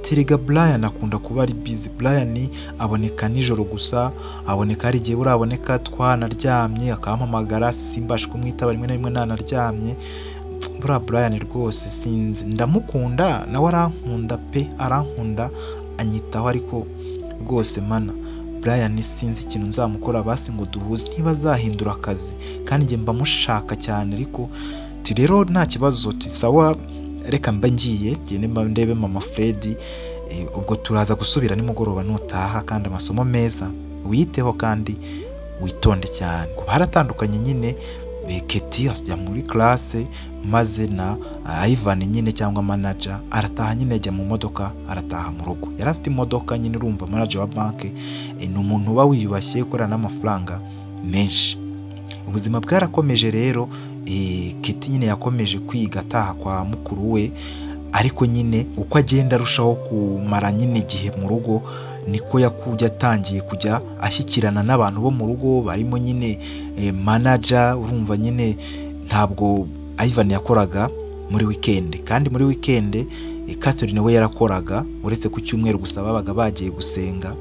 Terega Brian akunda kuba ari busy. Brian aboneka nijoro gusa, aboneka hari igihe uraboneka twanaryamye akampamagara simbashe kumwitaba, rimwe na rimwe nanaryamye. Buriya Brian rwose sinzi, ndamukunda nawe arankunda pe, arankunda anyitaho, ariko rwose mana Brian sinzi ikintu nzamukora basi ngo duhuze, niba azahindura akazi kandi njye mba mushaka cyane. Ariko rero nta kibazo, sawa, reka mba ngiye gende ndebe mama Fred, ubwo turaza gusubira nimugoroba nutaha, kandi amasomo meza wiyiteho kandi witonde cyane. Baratandukanye nyine, Keti ajya muri classe maze na Ivan nyine cyangwa manager arataha nyine ajya mu modoka arataha mu rugo. Yari afite imodoka nyine, urumva manager wa banki ni umuntu uba wiyubashye ukorana n'amafaranga menshi. Ubuzima bwarakomeje rero, Keti nyine yakomeje kwiga ataha kwa mukuru we, ariko nyine uko agenda arushaho kumara nyine igihe mu rugo niko yakujya atangiye kujya ashyikirana n'abantu bo mu rugo barimo nyine manager. Urumva nyine ntabwo Ivan yakoraga muri weekend, kandi muri weekend Catherine we yarakoraga uretse ku cyumweru gusa babaga bagiye gusenga,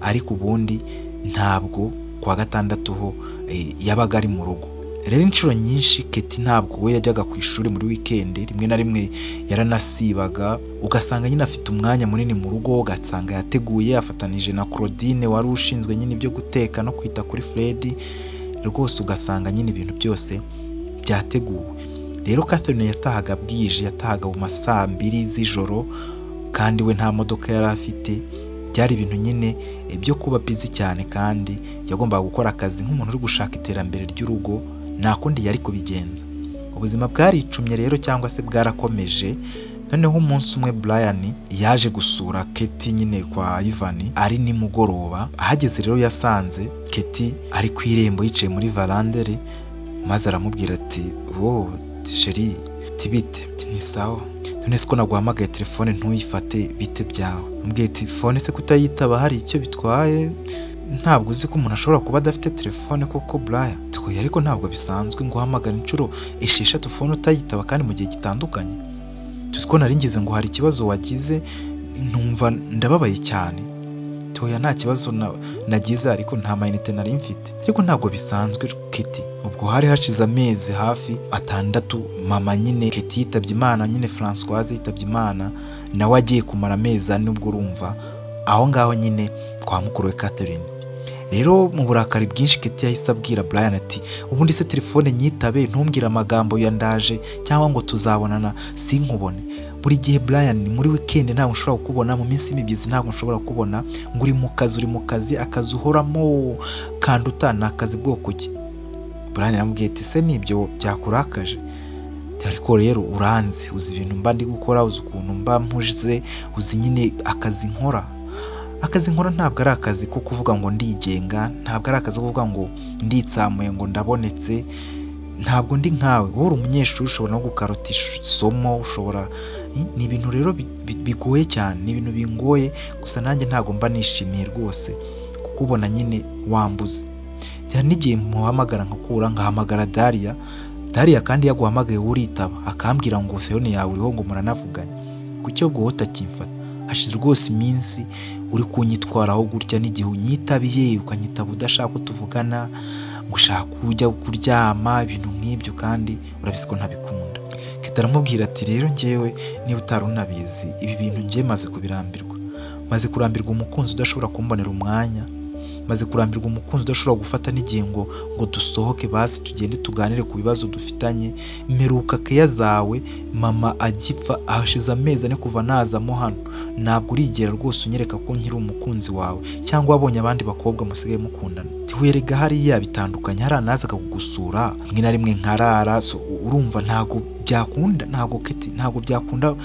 ariko ubundi ntabwo kwa gatandatu ho yabaga ari mu rugo. Rero inshuro nyinshi Keti ntabwo we yajyaga ku ishuri muri weekend, rimwe na rimwe yaranasibaga, ugasanga nyine afite umwanya munini mu rugo, ugasanga yateguye afatanije na Claudine wari ushinzwe nyine ibyo guteka no kwita kuri Fred, rwose ugasanga nyine ibintu byose byateguwe. Rero Catherine yatahaga bwije, yatahaga mu masaa 2 z'ijoro, kandi we nta modoka yari afite. Byari ibintu nyine byo kuba busy cyane, kandi yagombaga gukora akazi nk'umuntu uri gushaka iterambere ry'urugo, nta kundi yari kubigenza. Ubuzima bwaricumye rero cyangwa se bwarakomeje. Noneho umunsi umwe Brian yaje gusura Keti nyine kwa Ivan ari nimugoroba. Ahageze rero yasanze Keti ari ku irembo yicaye muri varandere, maze aramubwira ati chérie, tibite? Ni sawa. None se ko naguhamagaye telefone ntuyifate, bite byawe? Ambwiye ati phone se kutayitaba hari icyo bitwaye? Ntabwo uzi ko umuntu ashobora kuba adafite telefone koko Brian? Twoye ariko ntabwo bisanzwe ngo uhamagara inshuro 6 phone utayitaba kandi mu gihe gitandukanye. Tuzi ko nari ngize ngo hari ikibazo wagize, ntumva ndababaye cyane. Toya nta kibazo nagize, ariko nta mayinite nari mfite. Ariko ntabwo bisanzwe Keti. Ubwo hari hashize amezi hafi 6 mama nyine Keti yitabye Imana, nyine Françoise yitabye Imana, nawe agiye kumara amezi 4. Ubwo urumva aho ngaho nyine kwa mukuru we Catherine. Rero mu burakari bwinshi Keti yahise abwira Brian ati ubundi se telefone nyitabe, ntumbwire amagambo yandaje cyangwa ngo tuzabonana sinkubone. Buri gihe Brian muri weekend ntabwo nshobora kukubona, mu minsi y'imibyizi ntabwo nshobora kubona, ngo uri mu kazi akazi uhoramo kandi utana akazi bwoko ki? Brian yamubwiye ati se nibyo byakurakaje? Ariko rero uranzi, uzi ibintu mba ndi gukora, uzi ukuntu mba mpujize, uzi nyine akazi nkora. Akazi nkora ntabwo ari akazi ko kuvuga ngo ndigenga, ntabwo ari akazi ko kuvuga ngo nditsamuye ngo ndabonetse. Ntabwo ndi nkawe, wowe uri umunyeshuri, ushobora no gukarotisha isomo, ushobora ni ibintu rero bigoye cyane, ni ibintu bingoye. Gusa nanjye ntabwo mba nishimiye rwose kukubona nyine wambuze. Cyane n'igihe muhamagara nkakura, ngahamagara Daria kandi yaguhamagaye uritaba, akambwira ngo fone yawe uriho ngo muranavuganye. Kucyo bwo utakimfata? Hashize rwose iminsi uri kunyitwaraho gutya, n'igihe unyitabiye ukanyitaba udashaka tuvugana, gushaka kujya kuryama, ibintu nk'ibyo, kandi urabizi ko ntabikunda. Keti aramubwira ati rero njyewe niba utari unabizi, ibi bintu njye maze kubirambirwa. Maze kurambirwa umukunzi udashobora kumbonera umwanya, maze kurambirwa umukunzi udashobora gufata n'igihe ngo dusohoke basi tugende tuganire ku bibazo dufitanye. Mperuka keya zawe mama agipfa, ahashize amezi 4 kuva nazamo hano. Ntabwo urigera rwose unyereka ko nkiri umukunzi wawe, cyangwa wabonye abandi bakobwa musigaye mukundana. Tiwerega hariya bitandukanye, hari anazaga kugusura rimwe na rimwe nkarara. So urumva ntabwo byakunda, ntabwo Keti, ntabwo byakunda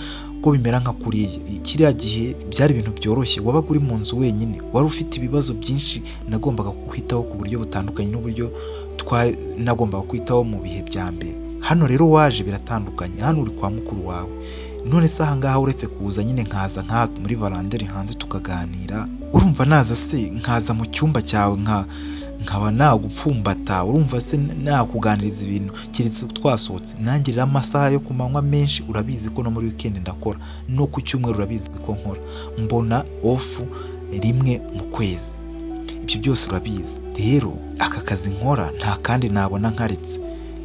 ko bimera nka kuriya. Kiriya gihe byari ibintu byoroshye, wabaga uri mu nzu wenyine, wari ufite ibibazo byinshi nagombaga kukwitaho ku buryo butandukanye n'uburyo nagombaga kwitaho mu bihe bya mbere. Hano rero waje biratandukanye, hano uri kwa mukuru wawe. None se aha ngaha uretse kuza nyine nkaza muri varandere hanze tukaganira, urumva naza se nkaza mu cyumba cyawe nkaba nagupfumbata, urumva se nakuganiriza ibintu kiretse twasohotse? Nangirira amasaha yo kumanywa menshi, urabizi ko no muri weekend ndakora, no ku cyumweru urabizi ko nkora, mbona off rimwe mu kwezi. Ibyo byose urabizi. Rero aka kazi nkora nta kandi nabona nkaretse,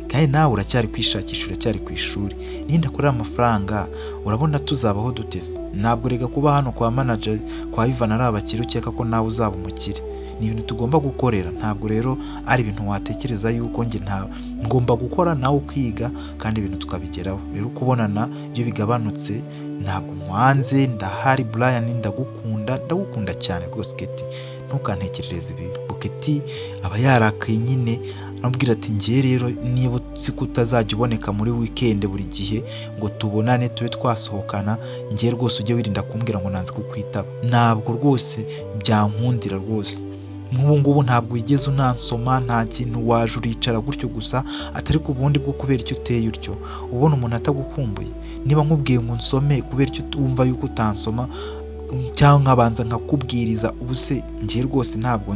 kandi nawe uracyari kwishakisha, uracyari ku ishuri. Ninda kurira amafaranga, urabona tuzabaho dutese? Ntabwo rega kuba hano kwa manager kwa Ivan ari abakire ukeka ko nawe uzaba umukire. Ni ibintu tugomba gukorera, ntabwo rero ari ibintu watekereza yuko njye ngomba gukora nawe kwiga kandi ibintu tukabigeraho. Rero kubonana iyo bigabanutse ntabwo nkwanze, ndahari Brian, ndagukunda cyane rwose Keti, ntukantekerereze ibi. Keti aba yarakaye nyine amubwira ati ngiye rero niba uzi ko utazajya uboneka muri weekend buri gihe ngo tubonane tube twasohokana, ngiye rwose ujye wirinda kumbwira ngo nanze kukwitaba, ntabwo rwose byankundira rwose. Nk'ubu ngubu ntabwo wigeze unansoma, nta kintu waje uricara gutyo gusa, atari ku bundi bwo kubera icyo uteye utyo ubona umuntu atagukumbuye. Niba nkubwiye ngo nsome kubera icyo wumva yuko utansoma, cyangwa nkabanza nkakubwiriza, ubu se ngiye rwose ntabwo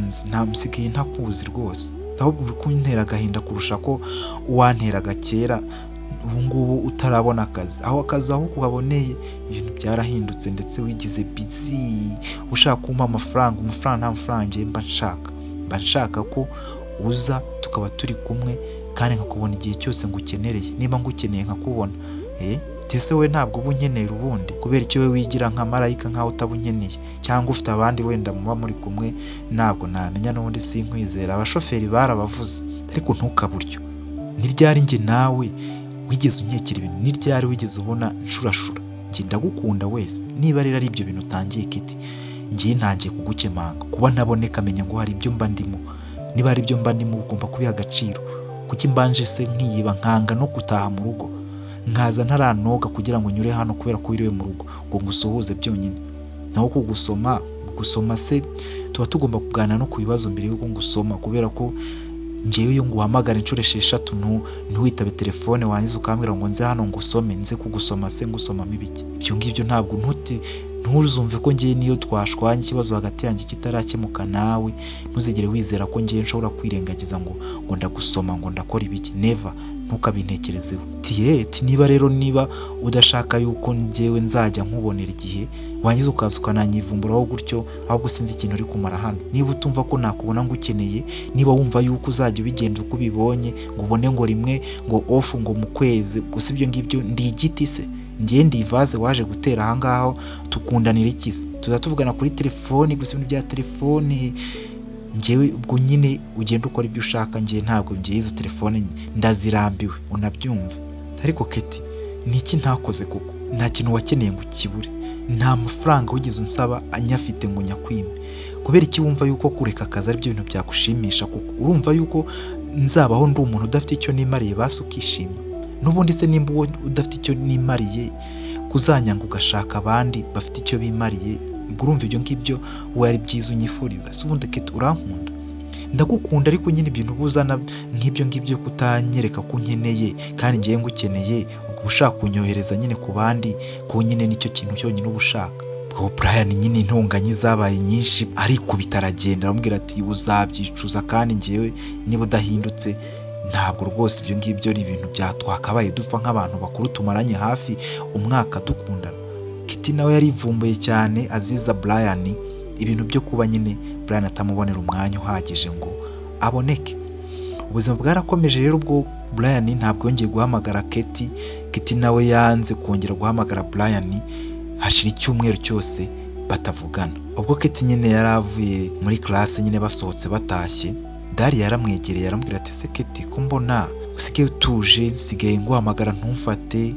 nsigaye ntakuzi rwose, ahubwo uri kuntera agahinda kurusha ko wanteraga kera ubu ngubu utarabona akazi. Aho akazi aho kuhaboneye ibintu byarahindutse, ndetse wigize busy ushaka kumpa amafaranga nta mafaranga ngiye mba nshaka ko uza tukaba turi kumwe kandi nkakubona igihe cyose ngukenereye, niba ngukeneye nkakubona. Ese we ntabwo uba unkenera ubundi, kubera icyo we wigira nka marayika nkaho utabunkeneye, cyangwa ufite abandi wenda muba muri kumwe ntabwo namenya, n'ubundi sinkwizera. Abashoferi barabavuze, ariko ntukaburyo. Ni ryari njye nawe wigeze unkekera ibintu? Ni ryari wigeze ubona nshurashura? Njye ndagukunda wese, niba rero ari ibyo bintu utangiye Keti, njye ntangiye kugukemanga. Kuba ntaboneka menya ngo hari ibyo mba ndimo, niba hari ibyo mba ndimo ugomba kubiha agaciro. Kuki mbanje se nkiyiba nkanga no gutaha mu rugo, nkaza ntaranoga kugira ngo nyure hano kubera ko wiriwe mu rugo ngo ngusuhuze byonyine? Naho gusoma se tuba tugomba kuganira no ku bibazo mbere y'uko ngusoma, kubera ko njyewe iyo nguhamagara inshuro 6 ntiwitabe telefone wangiza ukambwira ngo nze hano ngusome, nze kugusoma se ngusomamo ibiki? Ibyo ngibyo ntabwo ntuzumve ko ngiye niyo twashwanye ikibazo hagati yanjye kitarakemuka nawe ntuzigere wizera ko ngiye nshobora kwirengagiza ngo ndagusoma ngo ndakora ibiki. Never, ntukabintekerezeho. Niba rero niba udashaka yuko njyewe nzajya nkubonera igihe, wangiza ukaza ukananyivumburaho gutyo, ahubwo sinzi ikintu uri kumara hano. Niba utumva ko nakubona ngo ukeneye, niba wumva yuko uzajya ubigenda uko ubibonye ngo ubone ngo rimwe ngo off ngo mu kwezi, gusa ibyo ngibyo ndi igiti se? Ngiye ndi ivaze waje gutera aha ngaho, tukundanira iki se? Tuzatuvugana kuri telefoni gusa, ibintu bya telefoni njyewe ubwo nyine ugenda ukora ibyo ushaka. Ngiye ntabwo ngiye izo telefone ndazirambiwe, unabyumva. Ariko Keti, niki ntakoze koko? Nta kintu wakeneye ngo ukibure, nta mafaranga wigeze unsaba anyafite ngo nyakwime. Kubera iki wumva yuko kureka akazi ari byo bintu byagushimisha koko? Urumva yuko nzabaho ndi umuntu udafite icyo nimariye basi ukishima? N'ubundi se nimba udafite icyo nimariye kuzanyanga ugashaka abandi bafite icyo bimariye, urumva ibyo ngibyo we ari byiza unyifuriza? Se ubundi Keti urankunda? Ndagukunda, ariko nyine ibintu buzana nk'ibyo ngibyo kutanyereka ko unkeneye kandi ngiye ngukeneye, ubwo ushaka kunyohereza nyine ku bandi, ko nyine nicyo kintu cyonyine uba ushaka. Bwo Brian nyine intonganya zabaye nyinshi, ariko bitaragenda, aramubwira ati uzabyicuza kandi ngewe niba udahindutse ntabwo rwose ibyo ngibyo ari ibintu byatwakabaye dupfa nk'abantu bakuru tumaranye hafi umwaka dukundana. Keti nawe yarivumbuye cyane aziza Brian ibintu byo kuba nyine Brian atamubonera umwanya uhagije ngo aboneke. Ubuzima bwarakomeje rero, ubwo Brian ntabwo yongeye guhamagara Keti. Keti nawe yanze kongera guhamagara Brian, hashira icyumweru cyose batavugana. Ubwo Keti nyine yaravuye muri classe nyine basohotse batashye, Daria yaramwegereye aramubwira ati se Keti, ko mbona usigaye utuje, nsigaye nguhamagara ntumfate,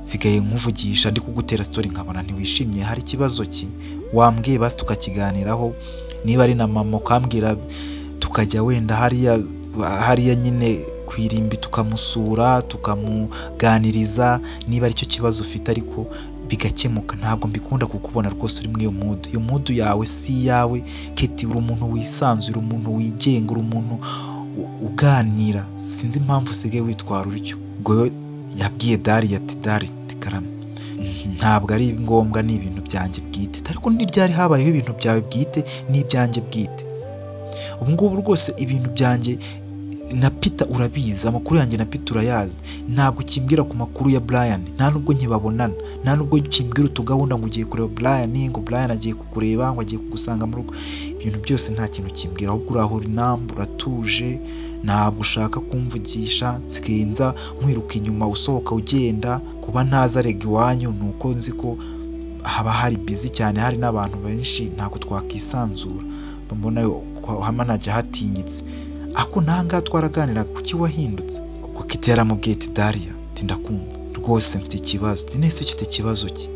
nsigaye nkuvugisha ndi kugutera story nkabona ntiwishimye, hari ikibazo ki? Wambwiye basi tukakiganiraho, niba ari na mama ukambwira tukajya wenda hariya nyine kwirimbi tukamusura tukamuganiriza, niba aricyo kibazo ufite ariko bigakemuka. Ntabwo mbikunda kukubona rwose uri muri iyo mood yawe si yawe Keti. Uri umuntu wisanzura, umuntu wigenga, uri umuntu uganira, sinzi impamvu usigaye witwara utyo. Ubwo yabwiye Daria ati Daria karame, ntabwo ari ngombwa, ni ibintu byanjye bwite. Ariko ni ryari habayeho ibintu byawe bwite n'ibyanjye bwite? Ubu ngubu rwose ibintu byanjye na Peter urabizi, amakuru yanjye na Peter urayazi. Ntabwo kimbwira ku makuru ya Brian, nta nubwo nkibabonana, nta nubwo kimbwira utugahunda ngo ugiye kureba Brian, ngo Brian agiye kukureba, ngo agiye kugusanga mu rugo. Ibintu byose nta kintu kimbwira, ahubwo urahora inamba, uratuje, ntabwo ushaka kumvugisha. Nsigenza nkwiruka inyuma usohoka ugenda, kuba ntaza rega iwanyu nuko nzi ko haba hari busy cyane, hari n'abantu benshi, ntabwo twakisanzura, mbona hama najya hatinyitse. Ako nanga twaraganiraga, kuki wahindutse? Ubwo Keti yaramubwiye ati Daria, ndakumva rwose mfite ikibazo. Nese ufite ikibazo ki?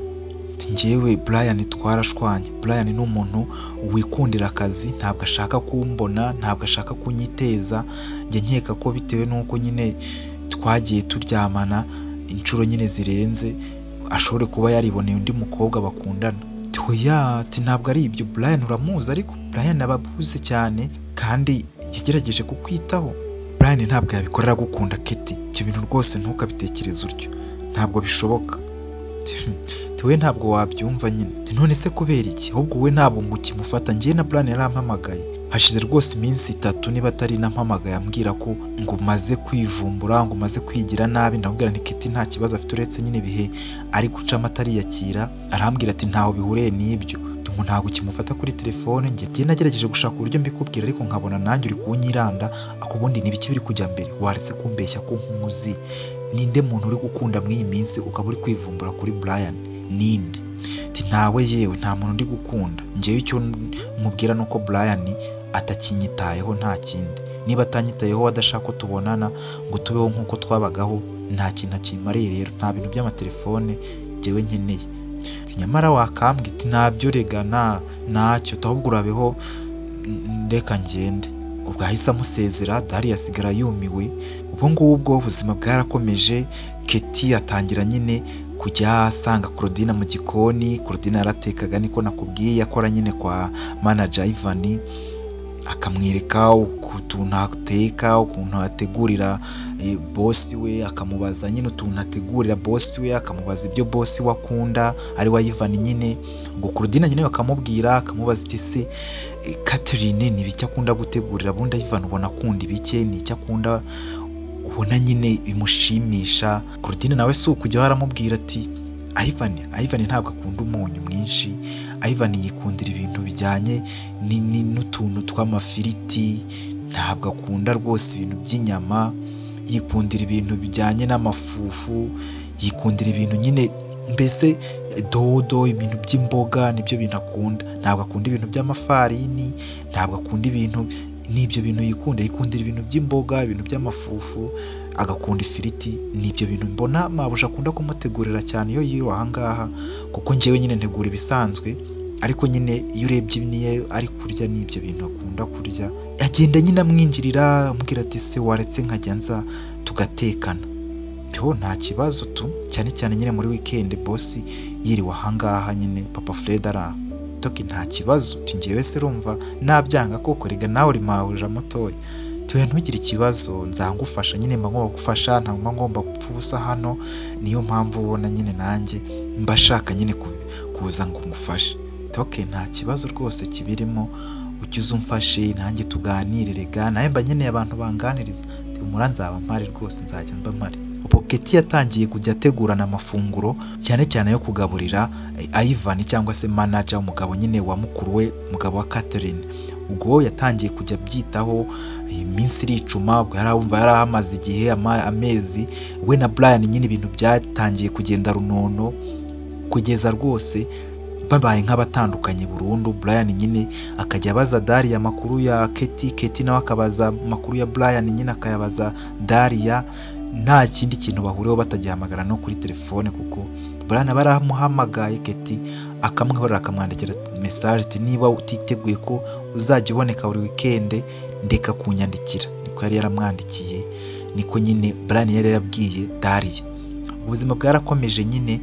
njyewe Brian twarashwanye. Brian ni umuntu wikundira akazi, ntabwo ashaka kumbona, ntabwo ashaka kunyiteza. Njye nkeka ko bitewe n'uko nyine twagiye turyamana inshuro nyine zirenze, ashobore kuba yariboneye undi mukobwa bakundana. Oya, ntabwo ari ibyo. Brian uramuzi, ariko Brian ababuze cyane kandi yagerageje kukwitaho. Brian ntabwo yabikorera gukunda Keti. Ibyo bintu rwose ntukabitekereze utyo, ntabwo bishoboka. We ntabwo wabyumva nyine. None se kubera iki? Ahubwo we ntabwo ngo ukimufata. Njye na Brian yarampamagaye hashize rwose iminsi 3 niba atari nampamagaye ambwira ko ngo maze kwivumbura, ngo maze kwigira nabi. Ndamubwira nti Keti nta kibazo afite uretse nyine ibihe ari gucamo atariyakira. Arambwira ati ntaho bihuriye n'ibyo, ngo ntabwo ukimufata kuri telefone. Njye nagerageje gushaka uburyo mbikubwira, ariko nkabona nanjye uri kunyiranda. Akubundi nibiki biri kujya mbere? Waretse kumbeshya ko nkuzi. Ninde muntu uri gukunda muri iyi minsi ukaba uri kwivumbura kuri Brian? Ninde? Ntawe, yewe nta muntu ndi gukunda. Njyewe icyo mubwira nuko Brian atakinyitayeho, nta kindi. Niba atanyitayeho adashaka ko tubonana ngo tubeho nk'uko twabagaho, nta kintu akimariye. Rero nta bintu by'amatelefone njyewe nkeneye. Nyamara wakambwa iti ntabyo rega ntacyo, ahubwo urabeho reka ngende. Ubwo ahise amusezera. Dari yasigara yumiwe. Ubwo ngubwo ubuzima bwarakomeje. Keti atangira nyine kujya asanga Claudine mu gikoni. Claudine yaratekaga niko nakubwiye, akora nyine kwa manager Ivan, akamwereka ukuntu ateka, ukuntu ategurira boss we, akamubaza nyine utuntu ategurira boss we, akamubaza ibyo boss we akunda ari wa Ivan nyine. Ngo Claudine nyine bakamubwira, akamubaza iti se Catherine ni biki akunda gutegurira? Bundi Ivan ubona akunda ibike, ni icyo akunda ubona nyine bimushimisha. Claudine nawe si ukujya aramubwira ati Ivan ntabwo akunda umunyu mwinshi. Ivan yikundira ibintu bijyanye n'utuntu tw'amafiriti, ntabwo akunda rwose ibintu by'inyama. Yikundira ibintu bijyanye n'amafufu, yikundira ibintu nyine mbese dodo, ibintu by'imboga nibyo bintu akunda. Ntabwo akunda ibintu by'amafarini, ntabwo akunda ibintu n'ibyo bintu yikundira ibintu by'imboga, ibintu by'amafufu, agakunda ifiriti. Nibyo bintu mbona mabuja akunda kumutegurira cyane iyo yiwe ahangaha, kuko njyewe nyine ntegura ibisanzwe, ariko nyine iyo urebye niyo ari kurya n'ibyo bintu akunda kurya. Agenda nyine amwinjirira amubwira ati se waretse nkajya nza tugatekana. Nta kibazo tu, cyane cyane nyine muri weekend boss yiriwe ahangaha nyine Papa Fred ara toki nta kibazo. Njyewe se urumva nabyanga koko? Rega nawe uri mabuja mutoya. Ntugire ikibazo, nzangufasha nyine, mba ngomba gufasha, ntabwo ngomba gupfa ubusa hano. Niyo mpamvu ubona nyine nanjye mbashaka nyine kuza ngo ngufashe. Nta kibazo rwose kibirimo, ujye umfashe nanjye tuganire. Rega nawe mba nkeneye abantu banganiriza. Nzaba mpari rwose, nzajya mba mpari. Keti yatangiye kujya ategurana amafunguro cyane cyane yo kugaburira Ivan cyangwa se manager, umugabo nyine wa mukuru we, umugabo wa Catherine. Ubwo yatangiye kujya byitaho. Iminsi iricuma, ubwo yarahamaze igihe amezi. We na Brian nyine ibintu byatangiye kugenda runono, kugeza rwose babaye nk'abatandukanye burundu. Brian nyine akajya abaza Daria amakuru ya Keti, Keti nawe akabaza amakuru ya Brian nyine akayabaza Daria. Nta kindi kintu bahuriyeho, batagihamagara no kuri telefone, kuko Brian baramuhamagaye Keti akamwihorera, akamwandikira message ati niba utiteguye ko uzajya uboneka buri weekend ndeka kunyandikira. Niko yari yaramwandikiye, niko nyine Brian yari yabwiye Daria. Ubuzima bwarakomeje nyine.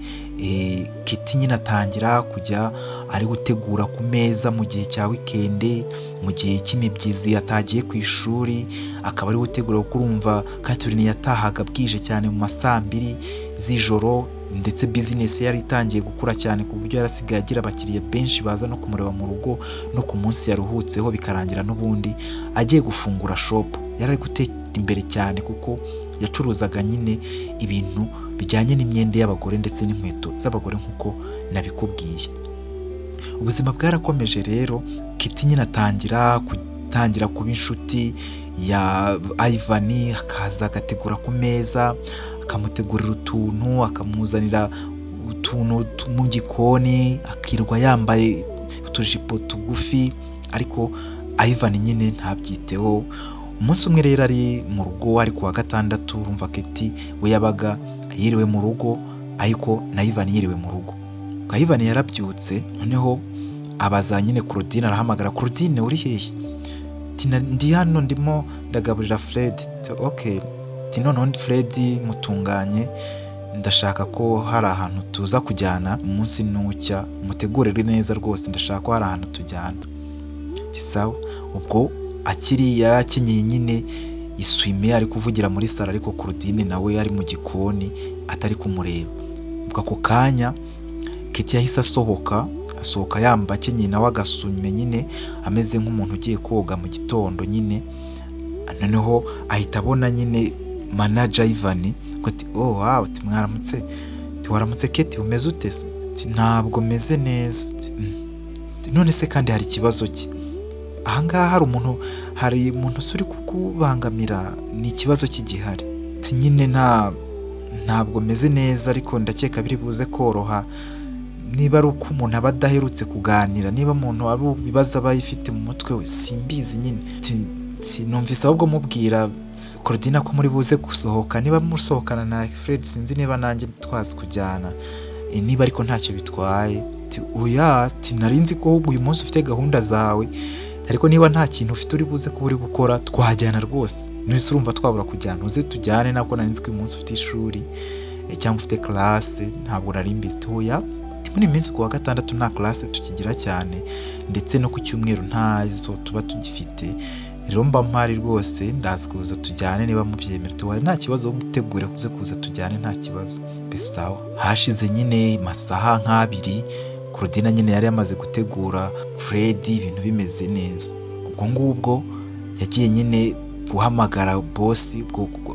Keti nyine atangira kujya ari gutegura ku meza mu gihe cya weekend, mu gihe cy'imibyizi atagiye ku ishuri, akaba ari gutegura. Kuko urumva Catherine yatahaga bwije cyane mu masaa 2 z'ijoro, ndetse business yari itangiye gukura cyane ku buryo yarasigaye agira abakiriya benshi baza no kumureba mu rugo, no ku munsi yaruhutseho bikarangira n'ubundi agiye gufungura shop. Yari ari gutera imbere cyane kuko yacuruzaga nyine ibintu bijyanye n'imyenda y'abagore ndetse n'inkweto z'abagore nk'uko nabikubwiye. Ubuzima bwarakomeje rero. Keti nyine atangira kuba inshuti ya Ivan, akaza agategura ku meza, akamutegurira utuntu, akamuzanira utuntu mu gikoni, akirwa yambaye utujipo tugufi, ariko Ivan nyine ntabyiteho. Umunsi umwe rero ari mu rugo, ari kuwa gatandatu. Urumva Keti we yabaga yiriwe mu rugo, ariko na Ivan yiriwe mu rugo. Ivan yarabyutse noneho abaza nyine Claudine, arahamagara Claudine uri hehe? Ndi hano ndimo ndagaburira Fred. Okay, noneho ndi Fred mutunganye, ndashaka ko hari ahantu tuza kujyana umunsi nucya, mutegurire neza rwose, ndashaka ko hari ahantu tujyana. Sawa, ubwo akiri yarakenyeye nyine iswime ari kuvugira muri sala, ariko Claudine nawe ari mu gikoni atari kumureba. Ubwo ako kanya Keti yahise asohoka yamba akenyeye nawe agasume nyine ameze nk'umuntu ugiye koga mu gitondo nyine. Noneho ahita abona nyine manager Ivan ko ati oh wow, mwaramutse, waramutse Keti, umeze ute? Ntabwo meze neza. None se kandi hari ikibazo ki? Ahangaha hari umuntu uri kukubangamira, ni ikibazo cy'igihari. Nyine ntabwo meze neza, ariko ndakeka biri buze koroha niba ari uko umuntu aba adaherutse kuganira, niba umuntu ari ibibazo aba yifite mu mutwe we simbizi nyine. Numvise ahubwo mubwira Claudine ko muri buze gusohoka, niba musohokana na Fred sinzi niba nanjye twazi kujyana, niba ariko ntacyo bitwaye. Oya, nari nzi ko uyu munsi ufite gahunda zawe, ariko niba nta kintu ufite uri buze kuba uri gukora twajyana rwose. Nese urumva twabura kujyana, uze tujyane, nako nari nzi ko uyu munsi ufite ishuri cyangwa ufite classe, ntabwo nari mbizi. Oya, muri minsi ku wa gatandatu nta classe tukigira cyane, ndetse no ku cyumweru ntazo tuba tugifite. Rero mba mpari rwose, ndazi kuza tujyane niba mubyemera. Nta kibazo, gutegure kuza tujyane, nta kibazo. Bisawa. Hashize nyine masaha nk'abiri, Claudine nyine yari yamaze gutegura Fred, ibintu bimeze neza. Ubwo ngubwo yagiye nyine guhamagara boss,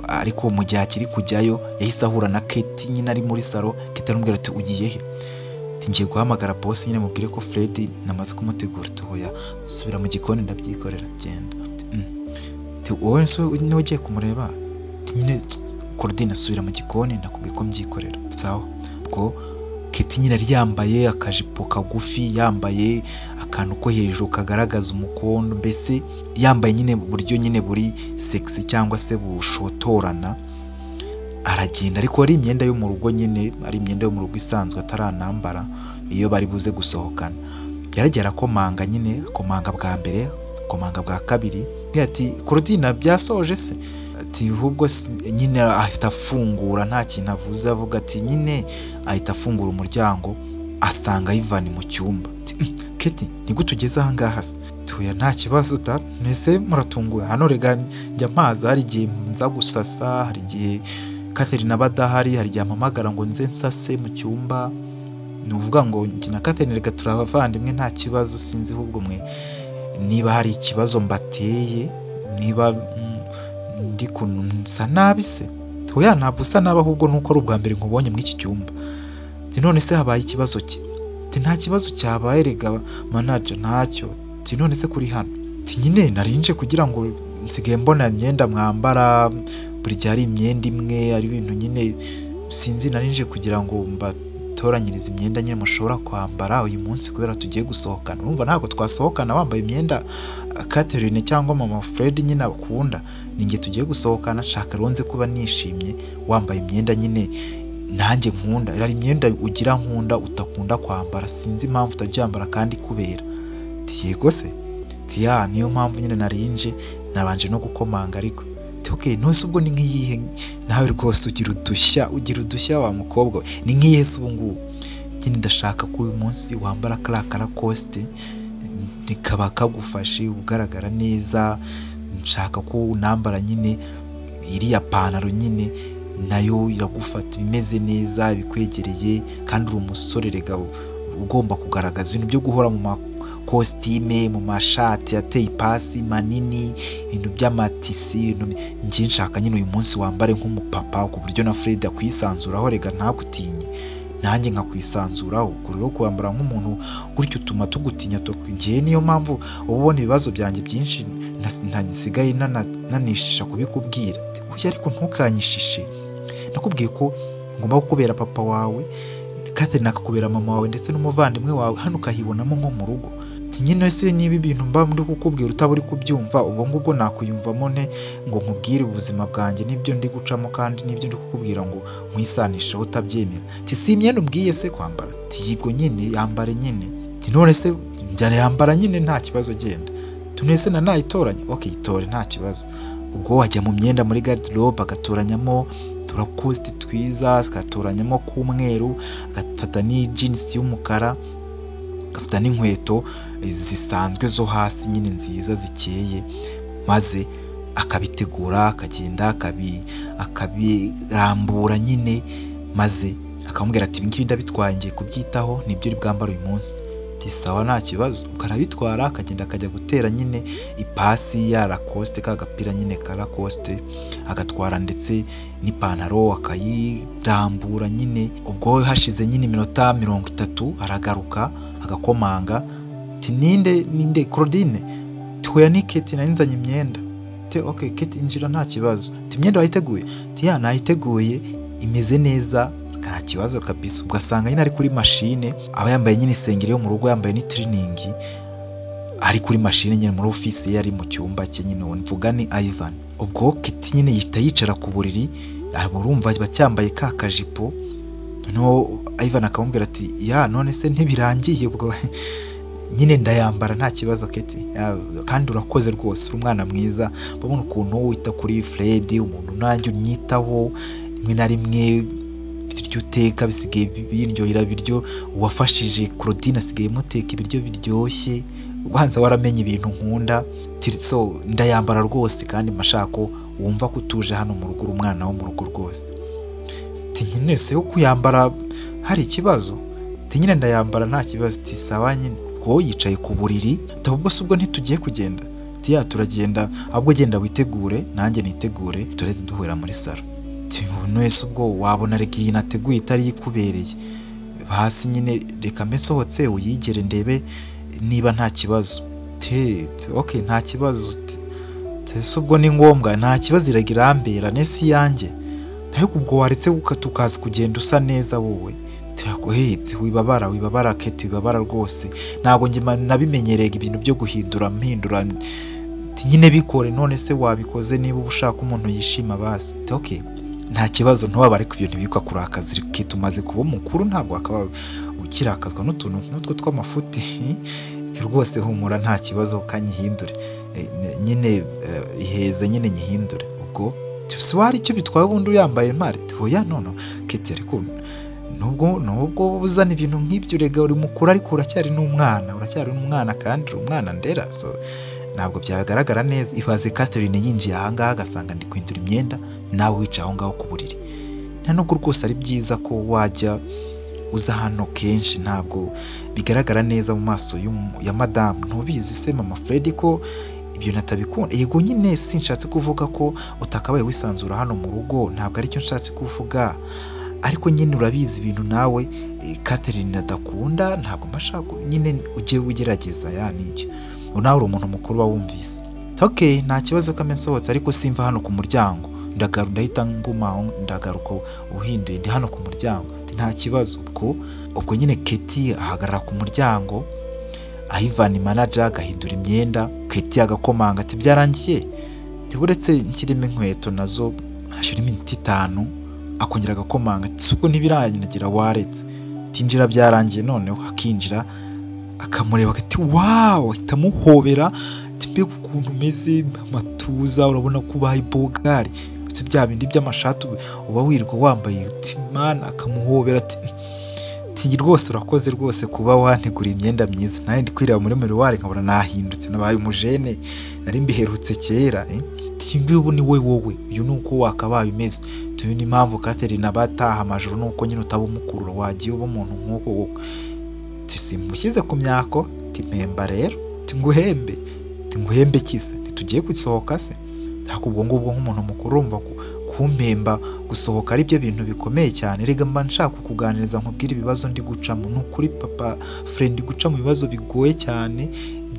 ariko mu gihe akiri kujyayo yahise ahura na Keti nyine ari muri salo. Keti aramubwira ati ugiye he? Ngiye guhamagara boss nyine mubwire ko Fred namaze kumutegura. Oya, subira mu gikoni ndabyikorera, genda. Wowe niwe ugiye kumureba? Nyine Claudine asubira mu gikoni, nakubwiye ko mbyikorera. Sawa. Ubwo Keti nyine yari yambaye akajipo kagufi, yambaye akantu ko hejuru kagaragaza umukondo, mbese yambaye nyine buryo nyine buri sexy cyangwa se bushotorana. Aragenda, ariko ari imyenda yo mu rugo nyine, ari imyenda yo mu rugo isanzwe ataranambara iyo bari buze gusohokana. Yaragera akomanga nyine, akomanga bwa mbere, akomanga bwa kabiri, ati Claudine byasoje se? Ati ahubwo nyine ahita afungura, nta kintu avuze, avuga ati nyine ahita afungura umuryango asanga Ivan mu cyumba. Keti, ni gute ugeze aha ngaha se? Oya, nta kibazo da, nese muratunguye hano, rega njya mpaza, hari igihe nza gusasa, hari igihe Catherine aba adahari, hari igihe ampamagara ngo nze nsase mu cyumba. Ni uvuga ngo njye na Catherine reka turabavandimwe, nta kibazo. Sinzi ahubwo mwe niba hari ikibazo mbateye, niba ndi kunsa nabi se? Oya, ntabwo usa nabi, ahubwo nuko ari ubwa mbere nkubonye muri iki cyumba. None se habaye ikibazo ki? Nta kibazo cyabaye rega manager, ntacyo. None se kuri hano? Nyine narinje kugira ngo nsigaye mbona imyenda mwambara, buri gihe ari imyenda imwe, ari ibintu nyine sinzi, narinje kugira ngo mbatoranyirize imyenda nyine mushobora kwambara uyu munsi kubera tugiye gusohokana. Urumva ntabwo twasohokana wambaye imyenda Catherine cyangwa mama Fred nyine akunda, ninjye tugiye gusohokana. Shaka ronze kuba nishimye wambaye imyenda nyine nanjye nkunda, ari imyenda ugira nkunda utakunda kwambara, sinzi impamvu utabyambara kandi kubera. Yego se? Ya niyo mpamvu nyine narinje, nabanje no gukomanga. Ariko okay, nose ubwo ni nk'iyihe nawe rwose ugira udushya wa mukobwa, ni nk'iyihe se ubu ngubu? Nyine ndashaka ko uyu munsi wambara kara coste, nikaba kagufashe ugaragara neza. Nshaka ko unambara nyine iriya pantaro nyine nayo iragufata imeze neza, bikwegereye, kandi uri umusore rega ugomba kugaragaza ibintu byo guhora mu costume, mu mashati ateye ipasi manini, ibintu by'amatisi. Njye nshaka nyine uyu munsi wambare nk'umupapa, ku buryo na Fred akwisanzuraho, rega ntagutinye, nanjye nkakwisanzuraho. Rero kwambara nk'umuntu gutyo utuma tugutinya. Ngiye niyo mpamvu ubona ibibazo byanjye byinshi nsigaye nanishisha kubikubwira. Oya, ariko ntukanyishishe, nakubwiye ko ngomba kukubera papa wawe, Catherine akakubera mama wawe ndetse n'umuvandimwe wawe, hano ukahibonamo nko mu rugo. nyine se niba ibintu mba muri kukubwira utaba uri kubyumva ubwo ngubwo nakuyumvamo nte ngo nkubwire ubuzima bwanjye n'ibyo ndi gucamo kandi n'ibyo ndi kukubwira ngo nkwisanishe utabyemera si imyenda umbwiye se kwambara yigo nyine yambare nyine none se njyana yambara nyine nta kibazo genda tunese nayitoranya itore nta kibazo ubwo wajya mu myenda muri garderobe agatoranyamo turakositi twiza agatoranyamo k'umweru agafata ni jeans y'umukara agafata n'inkweto zisanzwe zo hasi nyine nziza zikeye maze akabitegura akagenda akabirambura nyine maze akamubwira ati ibingibi ndabitwaye ngiye kubyitaho nibyo uri bwambara uyu munsi sawa nta kibazo ukarabitwara akagenda akajya gutera nyine ipasi ya Lacoste kagapira nyine ka Lacoste agatwara ndetse n'ipantaro akayirambura nyine ubwo hashize nyine iminota 30 aragaruka agakomanga ati ninde Claudine twoya ni Keti narinzanye imyenda Keti injira nta kibazo imyenda wayiteguye nayiteguye imeze neza nta kibazo kabisa ugasanga nyine ari kuri machine aba yambaye nyine isengeri yo mu rugo yambaye ni training ari kuri machine nyine muri office yari mu cyumba cye nyine mvuga ni Ivan ubwo Keti nyine yita yicara ku buriri urumva bacyambaye ka kajipo no Ivan akamubwira ati none se ntibirangiye ubwo nyine ndayambara nta kibazo Keti kandi urakoze rwose uri umwana mwiza babona ukuntu wita kuri Fred umuntu nanjye unyitaho rimwe na rimwe ibiryo uteka bisigaye biryohera biryo wafashije Claudine asigaye muteka ibiryo biryoshye ubanza waramenye ibintu nkunda so ndayambara rwose kandi mashako wumva ko utuje hano mu rugo umwana wo mu rugo rwose nyine se yo kuyambara hari ikibazo nyine ndayambara nta kibazo sawa nyine ubwo yicaye ku buriri ubwo se ubwo ntitugiye kugenda turagenda ahubwo genda witegure nanjye nitegure turete duhura muri salo wese ubwo wabona reka iyi nateguye itari ikubereye hasi nyine reka mbesohotse uyigere ndebe niba nta kibazo nta kibazo se ubwo ni ngombwa nta kibazo iragira ambera nesi yanjye ariko ubwo waretse tukazi kugenda usa neza wowe wibabara Keti wibabara rwose ntabwo njye nabimenyereye ibintu byo guhindura nyine bikore none se wabikoze niba ushaka umuntu yishima basi nta kibazo ntubabare ku bintu bikwa kurakaza tumaze kuba mukuru ntabwo akaba ukirakazwa n'utuntu n'utwo tw'amafuti rwose humura nta kibazo kanyihindure nyine iheze nyine nyihindure ubwo wari icyo bitwaye ubundi uyambaye marite nono Keti ariko nubwo uzana ibintu nk'ibyo urega uri mukuru ariko uracyari n'umwana kandi uri umwana ndera so ntabwo byagaragara neza ibaze Catherine yinjiye ahangaha agasanga ndi kwindura imyenda nawe wicaye aho ngaho ku buriri nta nubwo rwose ari byiza ko wajya uza hano kenshi ntabwo bigaragara neza mu maso ya madamu ntubizi se mama Fred ko ibyo natabikunda yego nyine sinshatse kuvuga ko utakabaye wisanzura hano mu rugo ntabwo aricyo nshatse kuvuga ariko nyine urabizi ibintu nawe Catherine adakunda ntabwo mbashaka nyine ujye ugerageza n'icyo nawe uri umuntu mukuru wumvise nta kibazo kamensohotse ariko simva hano ku muryango ndahita ngumaho ndagaruka uhinduye ndi hano ku muryango nta kibazo ubwo nyine Keti ahagarara ku muryango Ivan manager agahindura imyenda Keti agakomanga ati byarangiye uretse nkirimo inkweto nazo hashira iminota 5 akongera agakomanga ati ubwo ntibiranagira waretse tinjira byarangiye noneho akinjira akamureba ati wow itamuhobera tipe ukuntu umeze amatuza urabona ko ubaye bogari ati bya bindi by'amashati uba wirirwa wambaye man akamuhobera ati rwose urakoze rwose kuba wantegura imyenda myiza naye ndi kwireba muri miroir nkabona nahindutse nabaye umujene nari mbiherutse kera ubu ni wowe uyu nuko wakabaye umeze tuyo ni impamvu Catherine abataha amajoro nuko nyine utaba umukurura wagiye uba umuntu nk'uko simushyize ku myako timpemba rero nguhembe kise ntitugiye gusohoka se ariko ubwo ngubwo nk'umuntu mukuru urumva kumpemba gusohoka ari byo bintu bikomeye cyane rega mba nshaka kukuganiriza nkubwira ibibazo ndi gucamo n'ukuri papa Fred guca mu bibazo bigoye cyane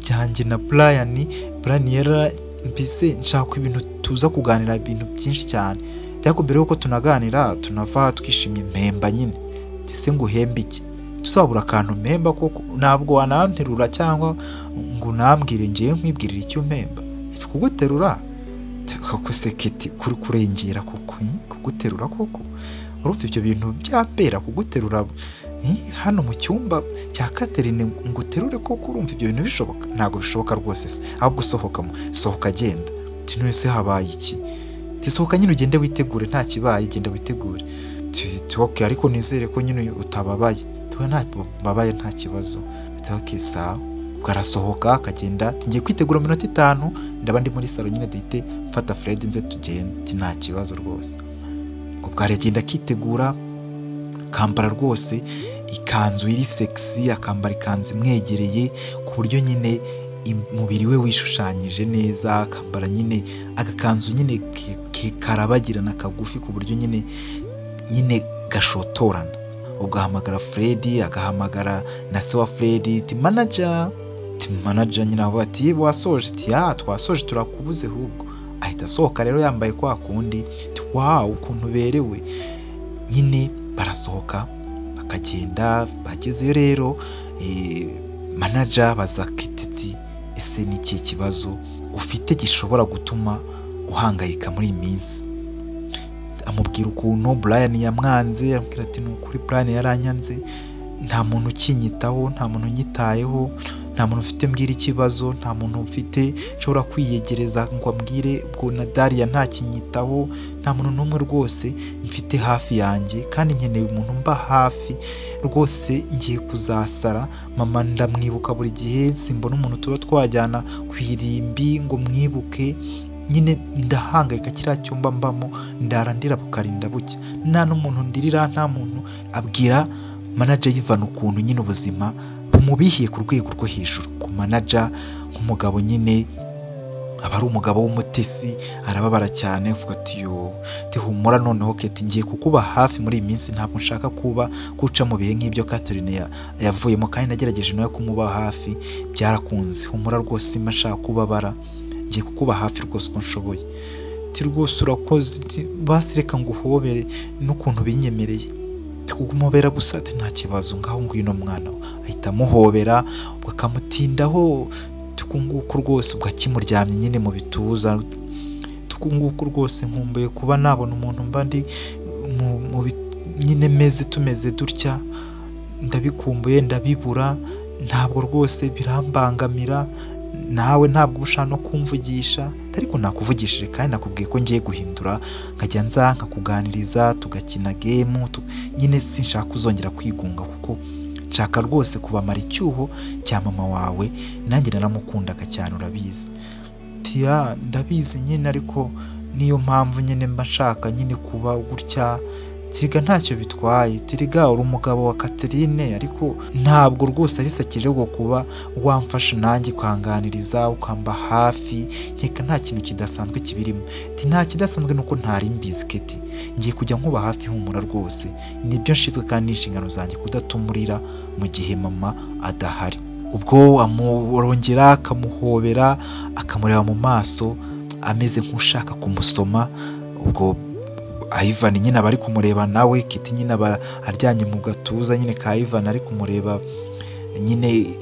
byanjye na Brian yara mbese nshaka ibintu tuza kuganira ibintu byinshi cyane ariko mbere yuko tunaganira tunava twishimye mpemba nyine se nguhembe iki tuzabura akantu mpemba koko ntabwo wananterura cyangwa ngo nambwire ngiye nkwibwirira icyo mpemba kuguterura koko seketi kuri kurengera koko kuguterura koko urumva ibyo bintu byapera kuguterura hano mu cyumba cya Catherine ngo uterure koko urumva ibyo bintu bishoboka ntabwo bishoboka rwose se ahubwo sohoka agenda tino se habaye iki tisohoka nyine ugende witegure nta kibaye genda witegure okay ariko nizere ko nyine utababaye tuba nta babaye nta kibazo okay sawa bwarasohoka akagenda ngiye kwitegura minota 5 ndaba ndi muri salo nyine duhite mfata Fred nze tugende nta kibazo rwose ubwo aragenda kitegura kambara rwose ikanzu iri sexy akambara ikanzu imwegereye ku buryo nyine umubiri we wishushanyije neza akambara nyine agakanzu nyine karabagirana kagufi ku buryo nyine gashotorana ugahamagara Fred agahamagara na se wa Fred manager nyine avuga ati wasoje twasoje turakubuze ahubwo ahita asohoka rero yambaye kwa kundi wow ukuntu berewe nyine barasohoka bakagenda bagezeyo rero manager baza Kititi ese ni iki kibazo ufite gishobora gutuma uhangayika muri iyi minsi amubwira ukuntu Brian yamwanze amubwira ati nukuri Brian yaranyanze nta muntu ukinyitaho nta muntu unyitayeho nta muntu ufite mbwira ikibazo nta muntu ufite nshobora kwiyegereza ngo ambwire ubwo na Daria nta kinyitaho nta muntu n'umwe rwose mfite hafi yanjye kandi nkeneye umuntu mba hafi rwose ngiye kuzasara mama ndamwibuka buri gihe simbona umuntu tuba twajyana kwirimbi ngo mwibuke nyine ndahangayika kiriya cyumba mbamo ndarandira bukarinda bucya nta n'umuntu ndirira nta muntu abwira manager yivana ukuntu nyine ubuzima bumubihiye ku rwego rwo hejuru ku manager nk'umugabo nyine aba ari umugabo w'umutesi arababara cyane avuga ati yo tihumura noneho Keti ngiye kukuba hafi muri iyi minsi ntabwo nshaka kuca mu bihe nk'ibyo Catherine yavuyemo kandi nagerageje nawe kumuba hafi byarakunze humura rwose mashaka kubabara ngiye kukuba hafi rwose uko nshoboye ti rwose urakoze basi reka nguhobere n'ukuntu binyemereye kumubera gusa ati nta kibazo ngaho ngwino mwana ahita amuhobera bakamutindaho tukunguko rwose ugakimuryamye nyine mu bituza tukunguko rwose nkumbuye kuba nabona umuntu mbandi nyine tumeze dutya ndabikumbuye ndabibura ntabwo rwose birambangamira nawe ntabwo ushaka no kumvugisha ariko nakuvugishije kandi nakubwiye ko ngiye guhindura nkajya nza nkakuganiriza tugakina game nyine sinshaka kuzongera kwigunga kuko nshaka rwose kubamara icyuho cya mama wawe nanjye naramukundaga cyane urabizi tiya ndabizi nyine ariko niyo mpamvu nyine mba nshaka nyine kuba gutya tiriga ntacyo bitwaye tiriga uri umugabo wa Catherine ariko ntabwo rwose ari sakirego kuba wamfasha nanjye kwanganiriza ukamba hafi nkeka nta kintu kidasanzwe kibirimo nta kidasanzwe nuko ntari mbizi Keti ngiye kujya nkuba hafi humura rwose nibyo nshizwe kandi n'inshingano zanjye kudatumurira mu gihe mama adahari ubwo amurongera akamuhobera akamureba mu maso ameze nk'ushaka kumusoma ubwo Ivan nyine abari kumureba nawe Keti nyine aryanye mu gatuza nyine ka Ivan ari kumureba nyine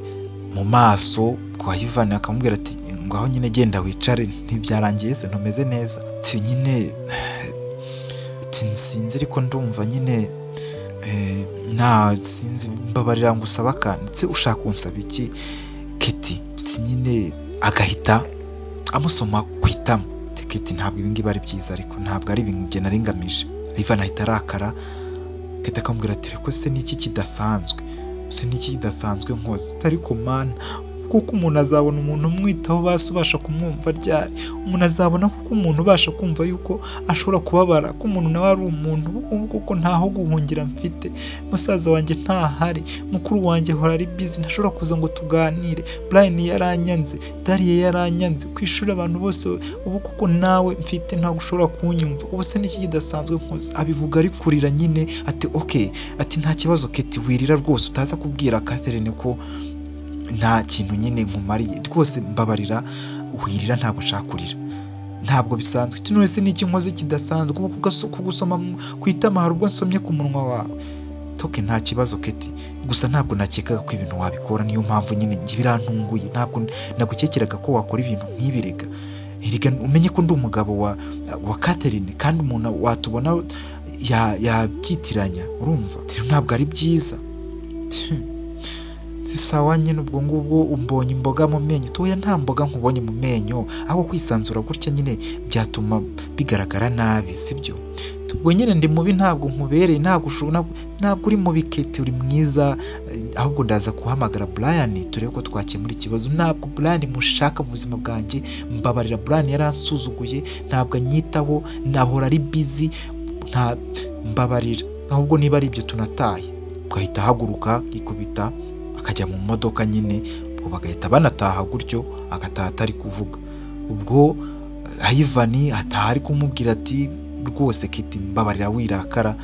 mu maso kwa Ivan akamubwira ati ngaho nyine genda wicare ntibyarangiye se ntumeze neza ati nyine sinzi ariko ndumva nyine nta sinzi mbabarira ngusaba kanditse ushaka kunsaba iki Keti nyine agahita amusoma kwitama Keti ntabwo ibingi bari byiza ariko ntabwo ari ibintu bye naringamije Ivan ahita arakara Keti akamubwira ati reko se niki kidasanzwe nkoze ariko mana kuko umuntu azabona umuntu umwitaho basubasha kumwumva ryari umuntu azabona kuko umuntu ubasha kumva yuko ashobora kubabara ko umuntu nawe ari umuntu kuko ntaho guhungira mfite musaza wanjye ntahari mukuru wanjye hora ari busy ntashobora kuza ngo tuganire Brian yaranyanze Daria yaranyanze kwishura abantu bose ubu kuko nawe mfite ntago ushobora kunyumva ubu se niki kidasanzwe nkoze abivuga ari kurira nyine ati okay ati nta kibazo Keti wirira rwose utaza kubwira Catherine ko nta kintu nyine nkumariye rwose mbabarira uhirira ntabwo nshaka kurira ntabwo bisanzwe tunose n'iki nkoze kidasanzwe kuko kugusoma kwitama hari ubwo nsomye ku munwa wawe toke nta kibazo Keti, gusa ntabwo nakekaga ko ibintu wabikora, niyo mpamvu nyine njye birantunguye, ntabwo nagukekeraga ko wakora ibintu nk'ibirega. Erega umenye ko ndi umugabo wa Catherine kandi umuntu watubona yabyitiranya, urumva rero ntabwo ari byiza. Si sawa nyine ubwo ngubwo umbonye imboga mu menyo, toya nta mboga nkubonye mu menyo, aho kwisanzura gutya nyine byatuma bigaragara nabi, sibyo? Ubwo nyine ndi mubi, ntabwo nkubereye, ntabwo uri mubi Keti, uri mwiza, ahubwo ndaza kuhamagara Brian turebe ko twakemura ikibazo. Ntabwo Brian mushaka mu buzima bwanjye, mbabarira, Brian yaransuzuguye, ntabwo anyitaho, nahora ari busy, mbabarira, ahubwo niba ari ibyo tunataye. Ugahita ahaguruka yikubita akajya mu modoka nyine, ubwo bagahita banataha gutyo, agataha atari kuvuga. Ubwo Ivan ataha ari kumubwira ati rwose Keti mbabarira wirakara,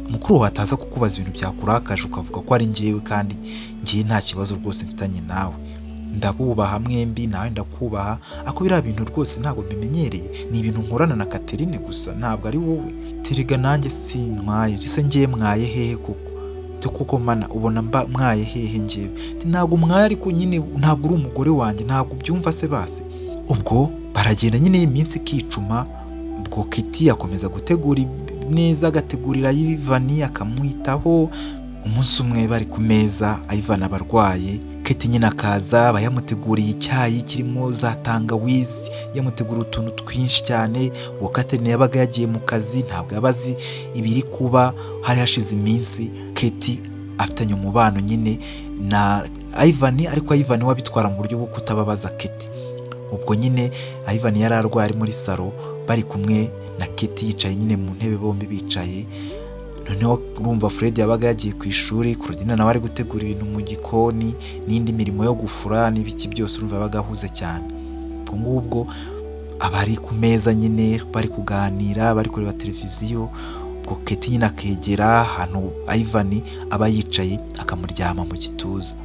mukuru wawe ataza kukubaza ibintu byakurakaje ukavuga ko ari njyewe, kandi njye nta kibazo rwose mfitanye nawe, ndabubaha mwembi, nawe ndakubaha, ako biriya bintu rwose ntabwo mbimenyereye, ni ibintu nkorana na Catherine gusa, ntabwo ari wowe. Tiriga nanjye sintwaye, ese ngiye mwaye hehe koko? Kuko mana ubona mwaye hehe njyewe? Ntabwo mwaye, ariko nyine ntabwo uri umugore wanjye, ntabwo byumva se base. Ubwo baragenda nyine iminsi ikicuma, ubwo Keti akomeza gutegura neza, agategurira Ivan akamwitaho. Umunsi umwe bari ku meza, Ivan abarwaye, Keti nyine akaza aba yamuteguriye icyayi kirimo za tangawizi, yamutegura utuntu twinshi cyane. Uwo Catherine yabaga yagiye mu kazi, ntabwo yabazi ibiri kuba, hari hashize iminsi Keti afitanye umubano nyine na Ivan, ariko Ivan wabitwara mu buryo bwo kutababaza Keti. Ubwo nyine Ivan yari arwaye ari muri salo, bari kumwe na Keti yicaye nyine mu ntebe, bombi bicaye. Noneho urumva Fred yabaga yagiye ku ishuri, Claudine nawe ari gutegura ibintu mu gikoni n'indi mirimo yo gufura n'ibiki byose, urumva yabaga ahuze cyane. Ubwo ngubwo abari ku meza nyine bari kuganira, bari kureba televiziyo. Ubwo Keti nyine akegera ahantu Ivan aba yicaye, akamuryama mu gituza.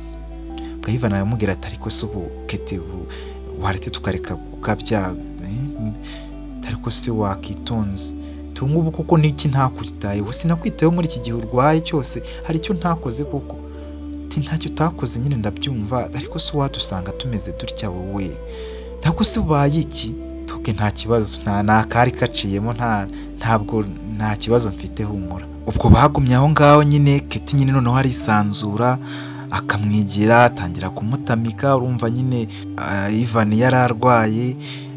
Ubwo Ivan aramubwira ati ariko se ubu Keti waretse tukareka gukabya, ariko se wakitonze tungubu kuko niki ntakuritayeho, sinakwitayeho muri iki gihe urwaye cyose, hari icyo ntakoze koko? Ntacyo utakoze nyine ndabyumva, ariko se wadusanga tumeze dutya wowe, ntabwo se ubaye iki? Toke nta kibazo, nta kari kaciyemo, ntabwo nta kibazo mfite, humura. Ubwo bagumye aho ngaho nyine, Keti nyine noneho arisanzura, akamwegera atangira kumutamika. Urumva nyine Ivan yari arwaye,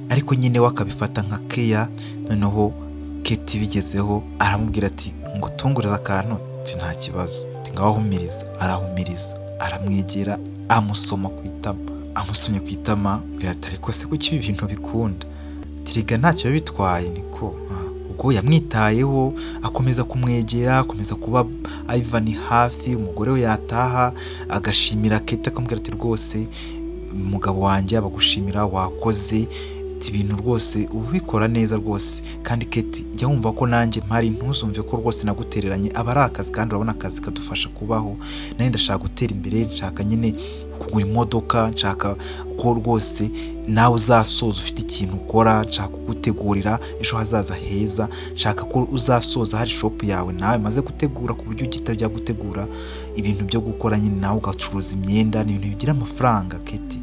ariko nyine we akabifata nka keya. Noneho Keti bigezeho aramubwira ati ngo tungurira akantu, nta kibazo, ngaho humiriza. Arahumiriza, aramwegera, amusoma ku itama, amusomye ku itama, ati ariko se kuki ibi bintu bikunda? Tiriga ntacyo bitwaye niko. Ubwo yamwitayeho, akomeza kumwegera, akomeza kuba Ivan hafi. Umugore we yataha agashimira Keti, akamubwira ati rwose umugabo wanjye abagushimira, wakoze ibintu rwose ubikora neza rwose, kandi Keti jya wumva ko nanjye mpari, ntuzumve ko rwose nagutereranye, aba ari akazi kandi urabona akazi kadufasha kubaho. Nari ndashaka gutera imbere, nshaka nyine kugura imodoka, nshaka ko rwose nawe uzasoza ufite ikintu ukora, nshaka kugutegurira ejo hazaza heza, nshaka ko uzasoza hari shop yawe nawe maze gutegura, ku buryo ugitajya gutegura ibintu byo gukora nyine nawe ugacuruza imyenda, n'ibintu bigira amafaranga Keti.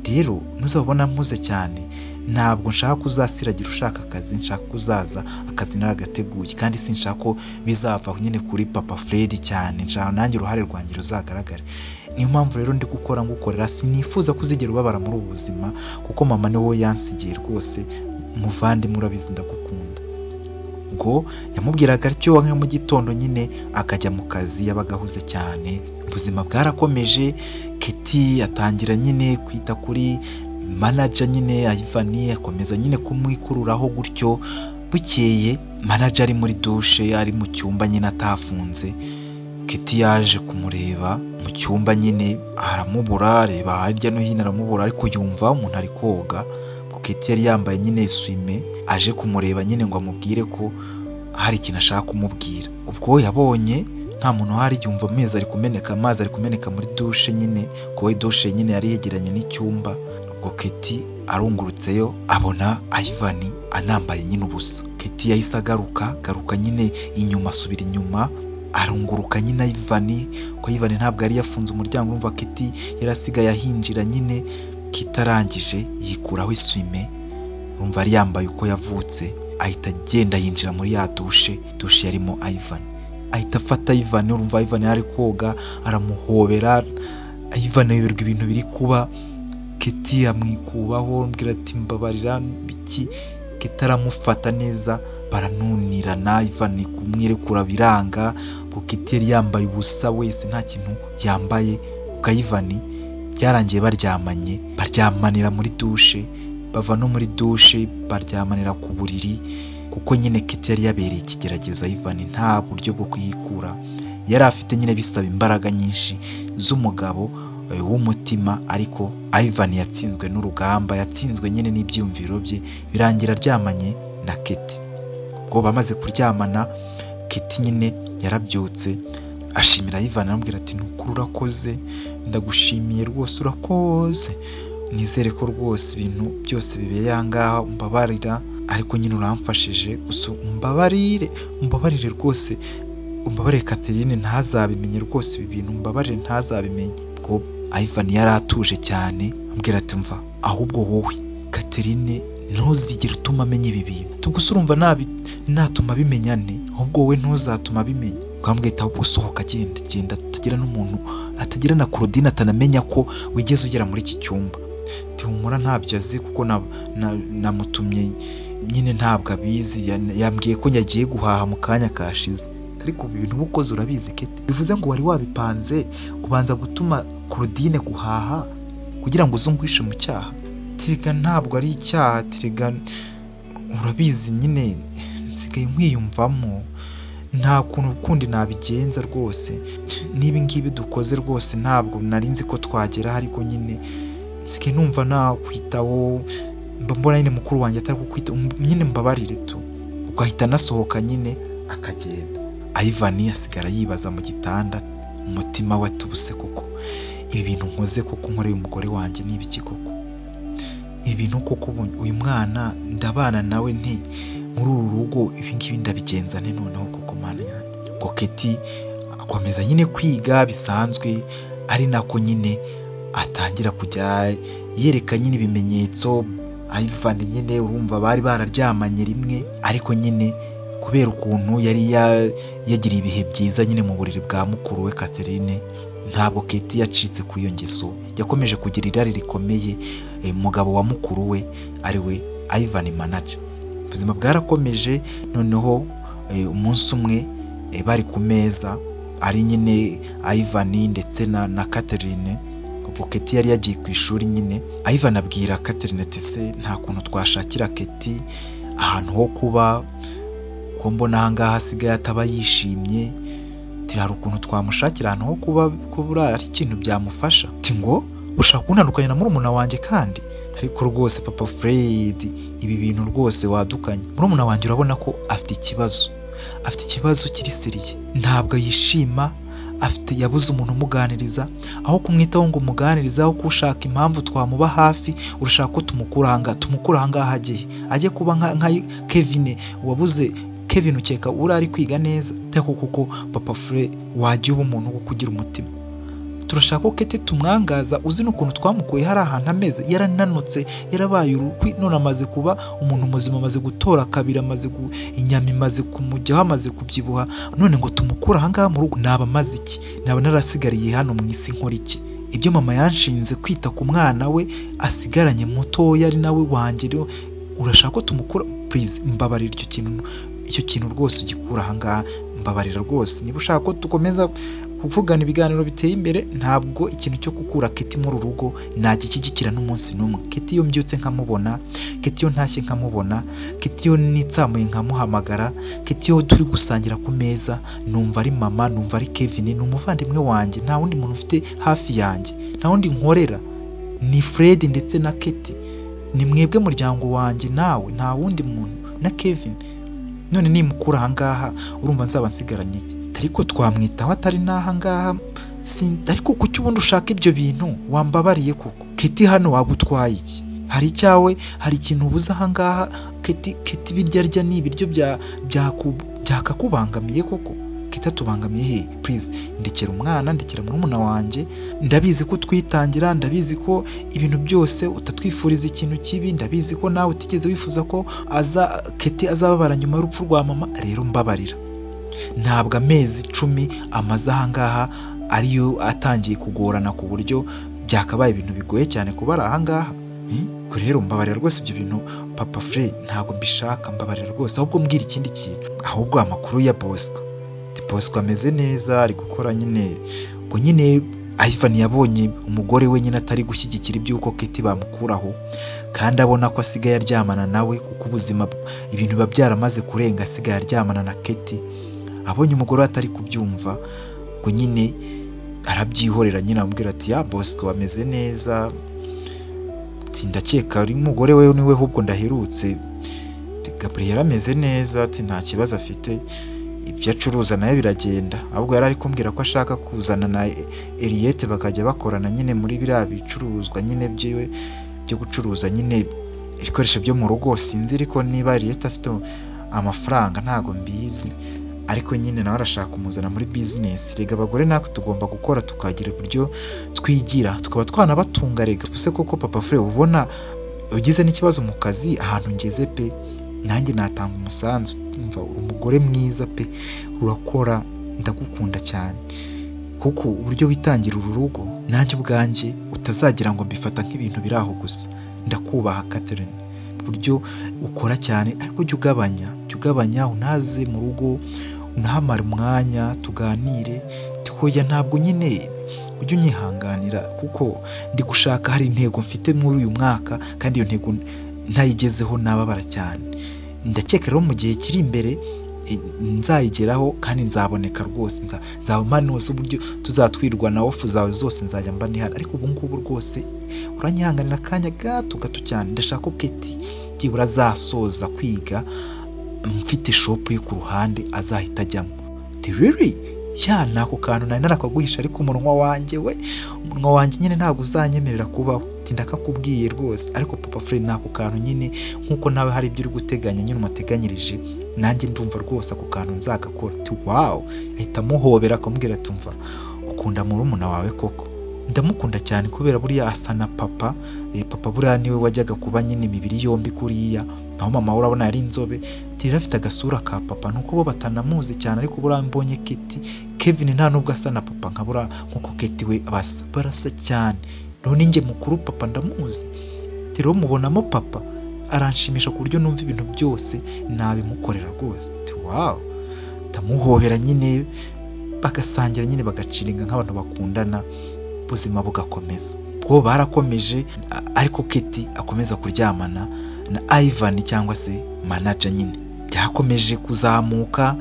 Rero ntuzabona mpuze cyane, ntabwo nshaka kuzasiragira ushaka akazi, nshaka kuzaza akazi naragateguye, kandi sinshaka ko bizava nyine kuri papa Fred cyane, nshaka nanjye uruhare rwanjye ruzagaragare. Niyo mpamvu rero ndi gukora ngukorera, sinifuza kuzigera ubabara muri ubu buzima, kuko mama niwe yansigiye rwose, muvandimwe urabizi ndagukunda. Ubwo yamubwiraga atyo nka mu gitondo nyine akajya mu kazi, yabaga ahuze cyane. Ubuzima bwarakomeje, Keti atangira nyine kwita kuri manager nyine Ivan, akomeza nyine kumwikururaho gutyo. Bukeye manager ari muri douche, ari mu cyumba nyine atafunze, Keti yaje kumureba mu cyumba nyine, aramubura, areba hirya no hino aramubura, ariko yumva umuntu ari koga. Keti yari yambaye nyine swime, aje kumureba nyine ngo amubwire ko hari ikintu ashaka kumubwira. Ubwo yabonye nta muntu uhari, yumva amazi ari kumeneka muri douche nyine, kuko douche nyine yari yegeranye n'icyumba. Ubwo Keti arungurutseyo abona Ivan anambaye nyine ubusa. Keti yahise agaruka nyine inyuma, asubira inyuma, arunguruka nyine Ivan, ko Ivan ntabwo yari yafunze umuryango, urumva Keti yarasigaye ahinjira nyine. Keti arangije yikuraho isume, urumva yari yambaye uko yavutse, ahita agenda yinjira muri ya dushe yarimo Ivan, ahita afata Ivan, urumva Ivan yari koga, aramuhobera. Ivan yoberwa ibintu biri kuba, Keti amwikubaho ambwira ati mbabarira biki. Keti aramufata neza, baranunirana. Ivan kumwirekura biranga, kuko Keti yari yambaye ubusa wese nta kintu yambaye. Ubwo Ivan byarangiye baryamanira muri dushe, bava no muri dushe baryamanira ku buriri, kuko nyine Keti yari yabereye ikigerageza Ivan, nta buryo bwo kuyikura yari afite, nyine bisaba imbaraga nyinshi z'umugabo w'umutima. Ariko Ivan yatsinzwe n'urugamba, yatsinzwe nyine n'ibyumviro bye, birangira aryamanye na Keti. Ubwo bamaze kuryamana, Keti nyine yarabyutse ashimira Ivan, aramubwira ati nukuri urakoze, ndagushimiye rwose, urakoze, nizere ko rwose ibintu byose bibeye ahangaha, umbabarira ariko nyine uramfashije, gusa umbabarire rwose, umbabarire Catherine ntazabimenye rwose, ibi bintu umbabarire ntazabimenye. Ubwo Ivan yari atuje cyane, ambwira ati mva, ahubwo wowe Catherine ntuzigere utuma amenya ibi bintu, tubwo urumva natuma bimenyane, ahubwo wowe ntuzatuma bimenya. Bwambwita ahubwo sohoka, genda atagira n'umuntu, atagira na Claudine atanamenya ko wigeze ugera muri iki cyumba. Humura ntabyo azi, kuko namutumye nyine ntabwo abizi, yambwiye ko yagiye guhaha mu kanya kashize. Ariko ibintu ubukoze urabizi Keti, bivuze ngo wari wabipanze kubanza gutuma Claudine guhaha kugira ngo uzungwishe mu cyaha. Tirega ntabwo ari icyaha, tirega urabizi nyine nsigaye nkwiyumvamo, nta kuntu kundi nabigenza rwose. Niba ngibi dukoze rwose ntabwo narinzi ko twagera, ariko nyine nsigaye numva nakwitaho, mbona nyine mukuru wanjye atari kukwita, nyine mbabarire tu. Ugahita nasohoka nyine akagenda. Ivan asigara yibaza mu gitanda, umutima we atubuse, koko ibi bintu nkoze koko nkoreye umugore wanjye ni ibiki koko, ibi bintu koko uyu mwana ndabana nawe nti muri uru rugo, ibi ngibi ndabigenza nte noneho koko mana yanjye. Ubwo Keti akomeza nyine kwiga bisanzwe, ari nako nyine atangira kujya yereka nyine ibimenyetso. Ivan nyine urumva bari bararyamanye rimwe, ariko nyine kubera ukuntu yari yagiriye ibihe byiza nyine mu buriri bwa mukuru we Catherine, ntabwo Keti yacitse ku iyo ngeso, yakomeje kugira irari rikomeye umugabo wa mukuru we ari we Ivan manager. Ubuzima bwarakomeje, noneho umunsi umwe bari ku meza ari nyine Ivan ndetse na Catherine. Ubwo Keti yari yagiye ku ishuri nyine, Ivan abwira Catherine ati se nta kuntu twashakira Keti ahantu ho kuba, ko mbona ahangaha hasigaye ataba yishimye, hari ukuntu twamushakira ahantu ho kuba, ko buriya ari ikintu byamufasha. Ati ngo ushaka kuntandukanya na murumuna wanjye kandi? Ariko rwose Papa Fred, ibi bintu rwose wadukanye. Murumuna wanjye urabona ko afite ikibazo kiri seriye, ntabwo yishima, yabuze umuntu umuganiriza. Aho kumwitaho ngo umuganirize, aho kushaka impamvu twamuba hafi, urashaka ko tumukura ahangaha ajye kuba nka Kevin wabuze. Kevin ukeka urari kwiga neza, tako kuko Papa Fred wajye uba umuntu wo kugira umutima. Turashaka ko Keti tumwangaza, uzi n'ukuntu twamukuye hari ahantu ameze, yarananutse, yarabaye urukwi, none amaze kuba umuntu muzima, amaze gutora kabiri, inyama imaze kumujyaho, amaze kubyibuha, none ngo tumukura ahangaha mu rugo. Naba maze iki? Naba narasigariye hano mu isi nkora iki? Ibyo mama yanshinze kwita ku mwana we asigaranye mutoya ari nawe wanjye, urashaka ko tumukura? Please mbabarira icyo kintu rwose ugikura ahangaha, mbabarira rwose. Niba ushaka ko dukomeza kuvugana ibiganiro biteye imbere, ntabwo ikintu cyo gukura Keti muri uru rugo nagishyigikira n'umunsi n'umwe. Keti iyo mbyutse nkamubona, Keti iyo ntashye nkamubona, Keti iyo nitsamuye nkamuhamagara, Keti iyo turi gusangira ku meza, numva ari mama, numva ari Kevin, ni umuvandimwe wanjye, nta wundi muntu ufite hafi yanjye, nta wundi nkorera, ni Fred ndetse na Keti, ni mwebwe muryango wanjye, nawe nta wundi muntu, na Kevin. None nimukura ahangaha urumva nzaba nsigaranye, ariko twamwitaho atari n'ahangaha. Ariko kuki ubundi ushaka ibyo bintu? Wambabariye koko Keti, hano wagutwaye iki? Hari icyawe, hari ikintu ubuze ahangaha Keti? Birya ni ibiryo byakakubangamiye koko Keti tubangamiye he? Please ndekera umwana, ndekera murumuna wanjye, ndabizi ko twitangira, ndabizi ko ibintu byose utatwifuriza ikintu kibi, ndabizi ko nawe utigeze wifuza ko Keti azababara nyuma y'urupfu rwa mama, rero mbabarira. Ntabwo amezi 10 amaze ahangaha ariyo atangiye kugorana ku buryo byakabaye ibintu bigoye cyane kuba ari ahangaha. Rero mbabarira rwose ibyo bintu Papa Frey ntabwo mbishaka, mbabarira rwose, ahubwo mbwira ikindi kintu. Ahubwo amakuru ya Bosco ameze neza, ari gukora nyine, ngo nyine Ivan yabonye umugore we nyine atari gushyigikira iby'uko Keti bamukuraho, kandi abona ko asigaye aryamana nawe kuko ubuzima ibintu biba byaramaze kurenga, asigaye aryamana na Keti. Abonye umugore atari kubyumva, ngo nyine arabyihorera, nyine amubwira ati ya Bosco ameze neza, ndakeka ari umugore we niwe ahubwo ndaherutse, Gabriel ameze neza, ati nta kibazo afite, ibyo acuruza nayo biragenda. Ahubwo yari ari kumbwira ko ashaka kuzana na Eliette bakajya bakorana nyine muri biriya bicuruzwa nyine byiwe byo gucuruza nyine ibikoresho byo mu rugo. Sinzi ariko niba Eliette afite amafaranga ntago mbizi, ariko nyine nawe arashaka kumuzana muri business. Rega abagore natwe tugomba gukora tukagira uburyo twigira, tukaba twanabatunga. Rega use koko Papa Frey ubona ugize n'ikibazo mu kazi ahantu ngeze pe, nanjye natanga umusanzu. Umva umugore mwiza pe, urakora, ndagukunda cyane, kuko uburyo witangira uru rugo nanjye ubwanjye utazagira ngo mbifata nk'ibintu biri aho gusa. Ndakubaha Catherine, uburyo ukora cyane, ariko jya ugabanya unaze mu rugo, unahamara umwanya tuganire, tukoya. Ntabwo nyine ujye unyihanganira kuko ndi gushaka, hari intego mfite muri uyu mwaka, kandi iyo ntego ntayigezeho nababara cyane. Ndakeka rero mu gihe kiri imbere nzayigeraho kandi nzaboneka rwose, nzaba manose uburyo tuzatwirwa na ofu zawe zose nzajya mba ndihari. Ariko ubu ngubu rwose uranyihanganira akanya gato cyane. Ndashaka ko Keti byibura azasoza kwiga, mfite shop ye ku ruhande azahita ajyamo. Really? Ya nako kantu nari narakaguhisha, ariko umunwa wanjye nyine ntabwo uzanyemerera kubaho. Ndakakubwiye rwose. Ariko Papa Frey nako kantu nyine nkuko nawe hari ibyo uri guteganya nyine umuteganyirije, nanjye ndumva rwose ako kantu nzagakora. Wow, ahita muhobera akamubwira ati umva ukunda murumuna wawe koko. Ndamukunda cyane kubera buriya asa na papa. Papa buriya niwe wajyaga kuba nyine imibiri yombi kuriya, naho mama urabona yari inzobe, rero afite agasura ka papa. Nuko bo batanamuzi cyane, ariko buriya mbonye Kevin nta nubwo asa na papa nkabura nkuko Keti we barasa cyane. None njye mukuru papa ndamuzi, rero mubonamo papa aranshimisha ku buryo numva ibintu byose nabimukorera rwose. Wow, ndamuhobera nyine, bagasangira nyine, bagaciringa nk'abantu bakundana, ubuzima bugakomeza. Bwo barakomeje, ariko Keti akomeza kuryamana na Ivan cyangwa se manager nyine. Byakomeje kuzamuka,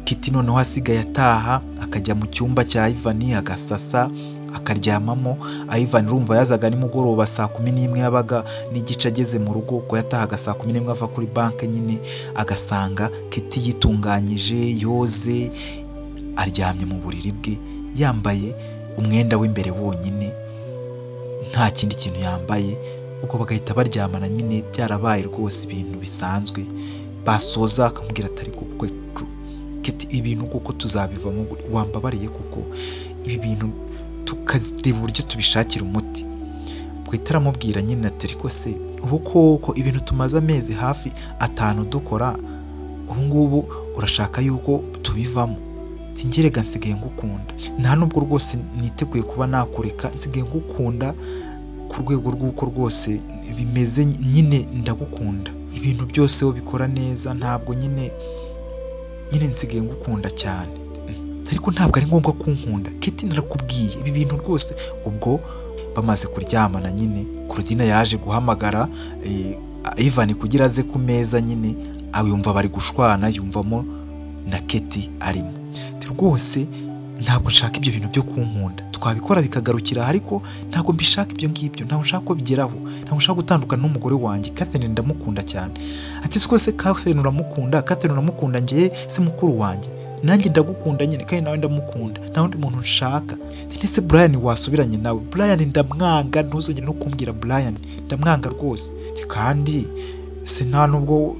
Keti noneho asigaye ataha akajya mu cyumba cya Ivan agasasa akaryamamo. Ivan urumva yazaga nimugoroba saa 11 yabaga n'igice ageze mu rugo, ko yatahaga saa 11 ava kuri banke nyine, agasanga Keti yitunganyije yoze, aryamye mu buriri bwe, yambaye umwenda w'imbere wonyine, nta kindi kintu yambaye. Ubwo bagahita baryamana nyine, byarabaye rwose ibintu bisanzwe. Basoza akamubwira atari kuko Keti ibintu kuko tuzabivamo, wambabariye kuko ibi bintu tukazireba uburyo tubishakira umuti. Bwita aramubwira nyine ati ariko se ubu koko ibintu tumaze amezi hafi 5 dukora, ubu ngubu urashaka yuko tubivamo? Tingirega nsigaye ngukunda, nta nubwo rwose niteguye kuba nakureka, nsigaye ngukunda ku rwego rw'uko rwose bimeze nyine, ndagukunda, ibintu byose ubikora neza, ntabwo nyine nsigaye ngukunda cyane, ariko ntabwo ari ngombwa kunkunda. Keti narakubwiye ibi bintu rwose. Ubwo bamaze kuryamana nyine, Claudine yaje guhamagara Ivan kugira aze ku meza nyine, yumva bari gushwana, yumvamo na Keti arimo. Rwose ntabwo nshaka ibyo bintu byo kunkunda, twabikora bikagarukira, ariko ntabwo mbishaka ibyo ngibyo, ntabwo nshaka ko bigeraho, ntabwo nshaka gutandukana n'umugore wanjye. Catherine ndamukunda cyane. Ati twese Catherine uramukunda? Catherine uramukunda? Njye si mukuru wanjye, nanjye ndagukunda nyine, kandi nawe ndamukunda, nta wundi muntu nshaka. Ese Brian wasubiranye nawe? Brian ndamwanga, ntuzongere no kumbwira Brian, ndamwanga rwose. Kandi si nta nubwo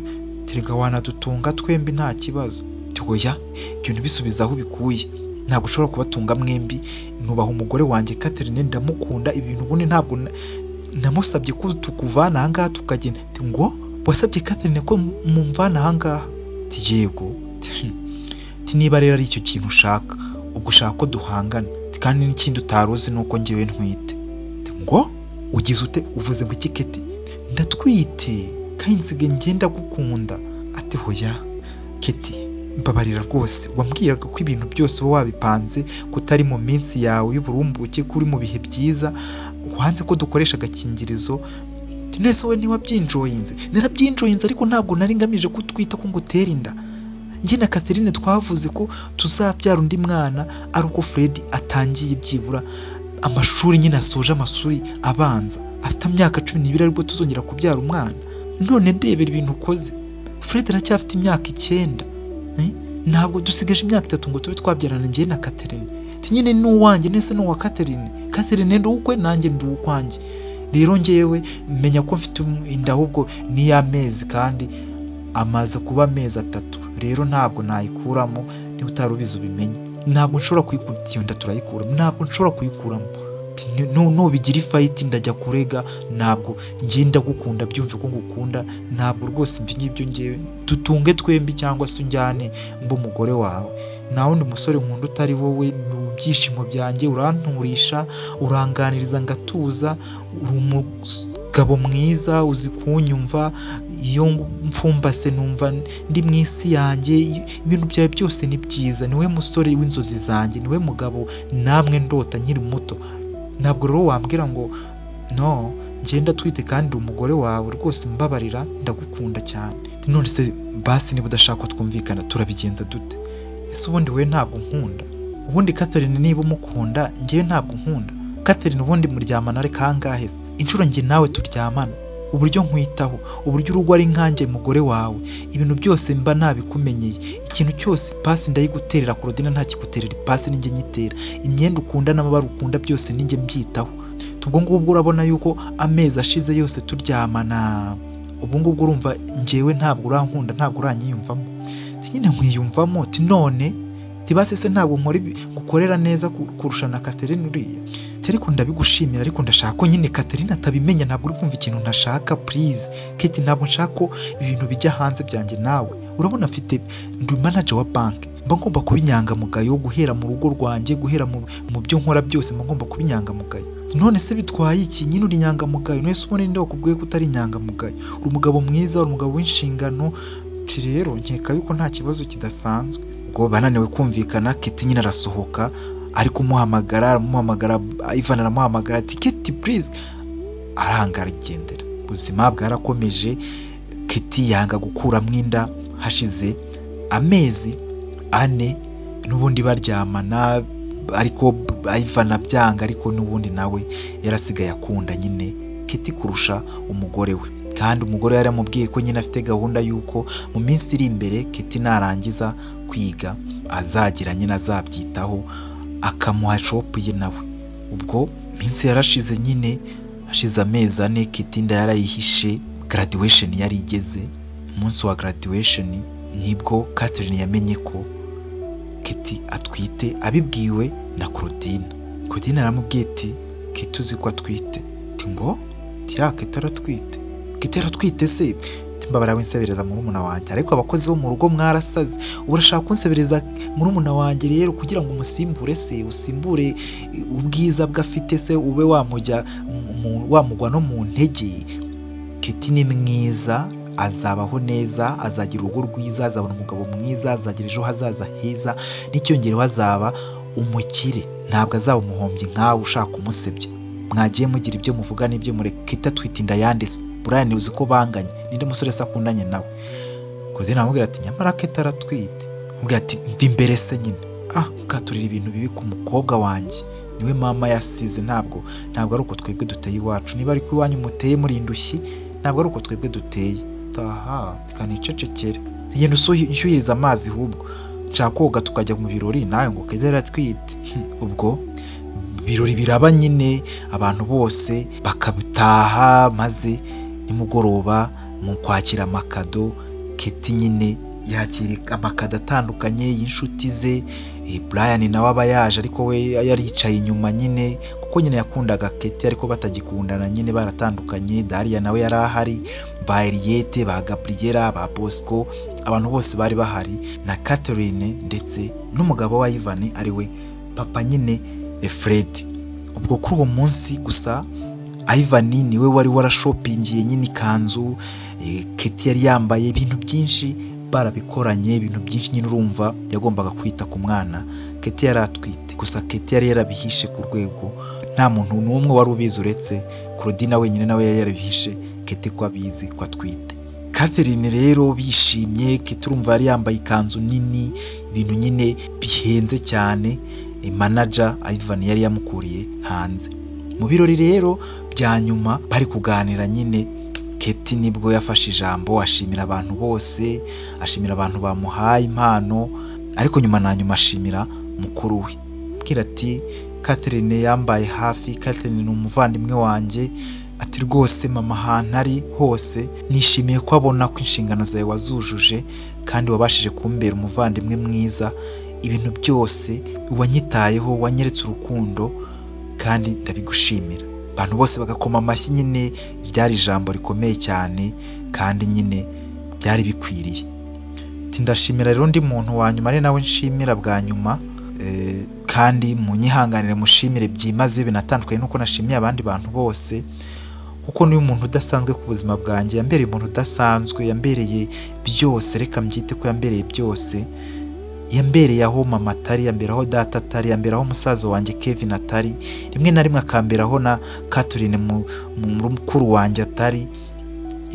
terega wanadutunga twembi nta kibazo. hoya ibyo bisubiza aho bikuye, ntabwo ushobora kubatunga mwembi, nubaha umugore wanjye Catherine, ndamukunda, ibintu ubundi ntabwo namusabye ko tukuvana aha ngaha tukagenda. Ngo wasabye Catherine ko mumvana aha ngaha? Yego. Niba rero ari icyo kintu ushaka, ubwo ushaka ko duhangana, kandi n'ikindi utaruzi nuko njyewe ntwite. Ngo ugize ute? Uvuze ngo iki Keti? Ndatwite kandi nsigaye ngenda gukunda. Ati hoya Keti, mbabarira rwose, wambwiraga ko ibintu byose uba wabipanze, ko utari mu minsi yawe y'uburumbuke, ko uri mu bihe byiza, wanze ko dukoresha agakingirizo. Nese we ntiwabyinjoyinze? Narabyinjoyinze, ariko ntabwo nari ngamije ko twita ko ngutera inda. Njye na Catherine twavuze ko tuzabyara undi mwana ari uko Fred atangiye byibura amashuri, nyine asoje amashuri abanza, afite imyaka 12 aribwo tuzongera kubyara umwana. None ndebera ibintu ukoze. Fred aracyafite imyaka 9, ntabwo dusigaje imyaka 3 ngo tube twabyarana njye na Catherine. Nyine n'uwanjye nese n'uwa Catherine. Catherine ndukwe nanjye ndukwanjye. Rero ngewe menya ko mfite inda, ahubwo ni y'amezi, kandi amaze kuba amezi 3. Rero ntabwo nayikuramo, niba utarubizi ubimenye. Ntabwo nshobora kuyikura, iyo nda turayikura, ntabwo nshobora kuyikuramo. Nubigira ifayiti ndajya kurega, ntabwo ngenda gukunda, byumve ko ngukunda, ntabwo rwose ibyo ngibyo ngewe. Tutunge twembi cyangwa se unjyane mba umugore wawe. Nta wundi musore nkunda utari wowe, byishimo byanjye, uranturisha, uranganiriza ngatuza, uri umugabo mwiza, uzi kunyumva, iyo mfumbase numva ndi mu isi yanjye, ibintu byawe byose ni byiza, niwe musore w'inzozi zanjye, niwe mugabo namwe ndota nkiri muto. Ntabwo rero wambwira ngo no ngenda twite kandi umugore wawe, rwose mbabarira, ndagukunda cyane. None se basi niba udashaka ko twumvikana turabigenza dute? Ese ubundi we ntabwo nkunda? Ubundi Catherine niba umukunda, njyewe ntabwo nkunda? Catherine ubundi muryamana ari kangahe se? Inshuro njye nawe turyamana, uburyo nkwitaho, uburyo urugo ari nkanjye mugore wawe, ibintu byose mba nabikumenyeye, ikintu cyose pasi ndayiguterera, Claudine nta kiguterera ipasi ninjye nyitera, imyenda ukunda n'amabara ukunda byose ninjye mbyitaho. Ubwo ngubwo urabona yuko amezi ashize yose turyamana, ubwo ngubwo urumva njyewe ntabwo urankunda, ntabwo uranyiyumvamo. Nyine nkwiyumvamo, none tibase se ntabwo gukorera neza kurusha na Catherine uriya. Ariko ndabigushimira, ariko ndashaka ko nyine Catherine atabimenya, ntabwo uri kumva ikintu ntashaka. Please Keti, ntabwo nshaka ko ibintu bijya hanze byanjye nawe. Urabona afite ndi manager wa bank, mba ngomba kuba inyangamugayo, guhera mu rugo rwanjye, guhera mu byo nkora byose mba ngomba kuba inyangamugayo. None se bitwaye iki? Nyine uri inyangamugayo, none se ubone nde wakubwiye ko utari inyangamugayo? Uri umugabo mwiza, uri umugabo w'inshingano. Rero nkeka yuko nta kibazo kidasanzwe. Ubwo bananiwe kumvikana, Keti nyine arasohoka, ariko muhamagara Ivan aramuhamagara ati Keti please, arangara igendera. Ubuzima bwarakomeje, Keti yanga gukuramo inda. Hashize amezi 4 n'ubundi baryamana, ariko Ivan abyanga, ariko n'ubundi nawe yarasigaye akunda nyine Keti kurusha umugore we. Kandi umugore yaramubwiye ko nyine afite gahunda yuko mu minsi iri imbere Keti narangiza kwiga azagira nyine azabyitaho, akamuha shop ye nawe. Ubwo minsi yarashize, nyine hashize amezi 4 Keti nda yarayihishe. Graduation yari igeze, umunsi wa graduation nibwo Catherine yamenye ko Keti atwite, abibwiwe na Claudine. Claudine aramubwiye ati Keti uzi ko atwite? Ngo Keti aratwite. Keti aratwite se? Mbabara winsebereza murumuna wanjye, ariko abakozi bo mu rugo mwarasaze, urashaka kunsebereza murumuna wanjye rero kugira ngo umusimbure se, usimbure ubwiza bwafite se, ube wamugwa no mu ntege. Keti ni mwiza, azabaho neza, azagira urugo rwiza, azabona umugabo mwiza, azagira ejo hazaza heza, n'icyongereho azaba umukire, ntabwo azaba umuhombyi nkawe ushaka umusebya. Mwagiye mugira ibyo muvuga n'ibyo mureka. Keti atwite inda yandese, Brian uzi ko banganye, ninde musore se akundanye nawe? Claudine aramubwira ati nyamara Keti aratwite. Amubwira ati mva imbere se nyine, ukaturira ibintu bibi ku mukobwa wanjye, niwe mama yasize, ntabwo ari uko twebwe duteye iwacu. Niba ariko iwanyu muteye muri indushyi, ntabwo ari uko twebwe duteye. Kanicecekere, ngenda ushyuhiriza amazi, ahubwo nshaka koga tukajya mu birori, nawe ngo Keti aratwite. Ubwo birori biraba nyine, abantu bose bakabitaha, maze nimugoroba mu kwakira amakado Keti nyine yakira amakada atandukanye y'inshuti ze. Brian nawe aba yaje ariko we yaricaye inyuma nyine kuko nyine yakundaga Katie ariko batagikundana nyine baratandukanye. Daria nawe yari ahari, ba Eliette, ba Gabriela, ba Bosco, abantu bose bari bahari, na Catherine ndetse n'umugabo wa Ivan ari we papa nyine Fred. Ubwo kuri uwo munsi gusa Ivan niwe wari warashopingiye nyine ikanzu, Katie yari yambaye ibintu byinshi barabikoranye, ibintu byinshi nyine urumva yagombaga kwita ku mwana. Katie yari atwite, gusa Katie yari yarabihishe ku rwego nta muntu n'umwe wari ubizi uretse Claudine wenyine, nawe yari yarabihishe Katie ko abizi ko atwite. Catherine rero bishimye, Katie urumva yari yambaye ikanzu nini, ibintu nyine bihenze cyane. Manager Ivan yari yamukuriye hanze. Mu birori rero bya nyuma bari kuganira nyine, Katie nibwo yafashe ijambo ashimira abantu bose, ashimira abantu bamuhaye impano, ariko nyuma na nyuma ashimira mukuru we. Abwira ati Catherine yambaye hafi, Catherine ni umuvandimwe wanjye, ati rwose mama ahantu ari hose nishimiye ko abona ko inshingano zawe wazujuje kandi wabashije kumbera umuvandimwe mwiza. Ibintu byose wanyitayeho, wanyeretse urukundo kandi ndabigushimira. Abantu bose bagakoma amashyi nyine, ryari ijambo rikomeye cyane kandi nyine byari bikwiriye. Ndashimira rero undi muntu wa nyuma ari nawe nshimira bwa nyuma, kandi munyihanganire mushimire byimaze binatandukanye nuko nashimiye abandi bantu bose, kuko niyo umuntu udasanzwe ku buzima bwanjye, yambereye umuntu udasanzwe, yambereye byose, reka mbyite ko yambereye byose. Yambereye aho mama atari, yambera aho data atari, yambera aho musaza wanjye Kevin atari, rimwe na rimwe akambera aho na Catherine mukuru wanjye atari.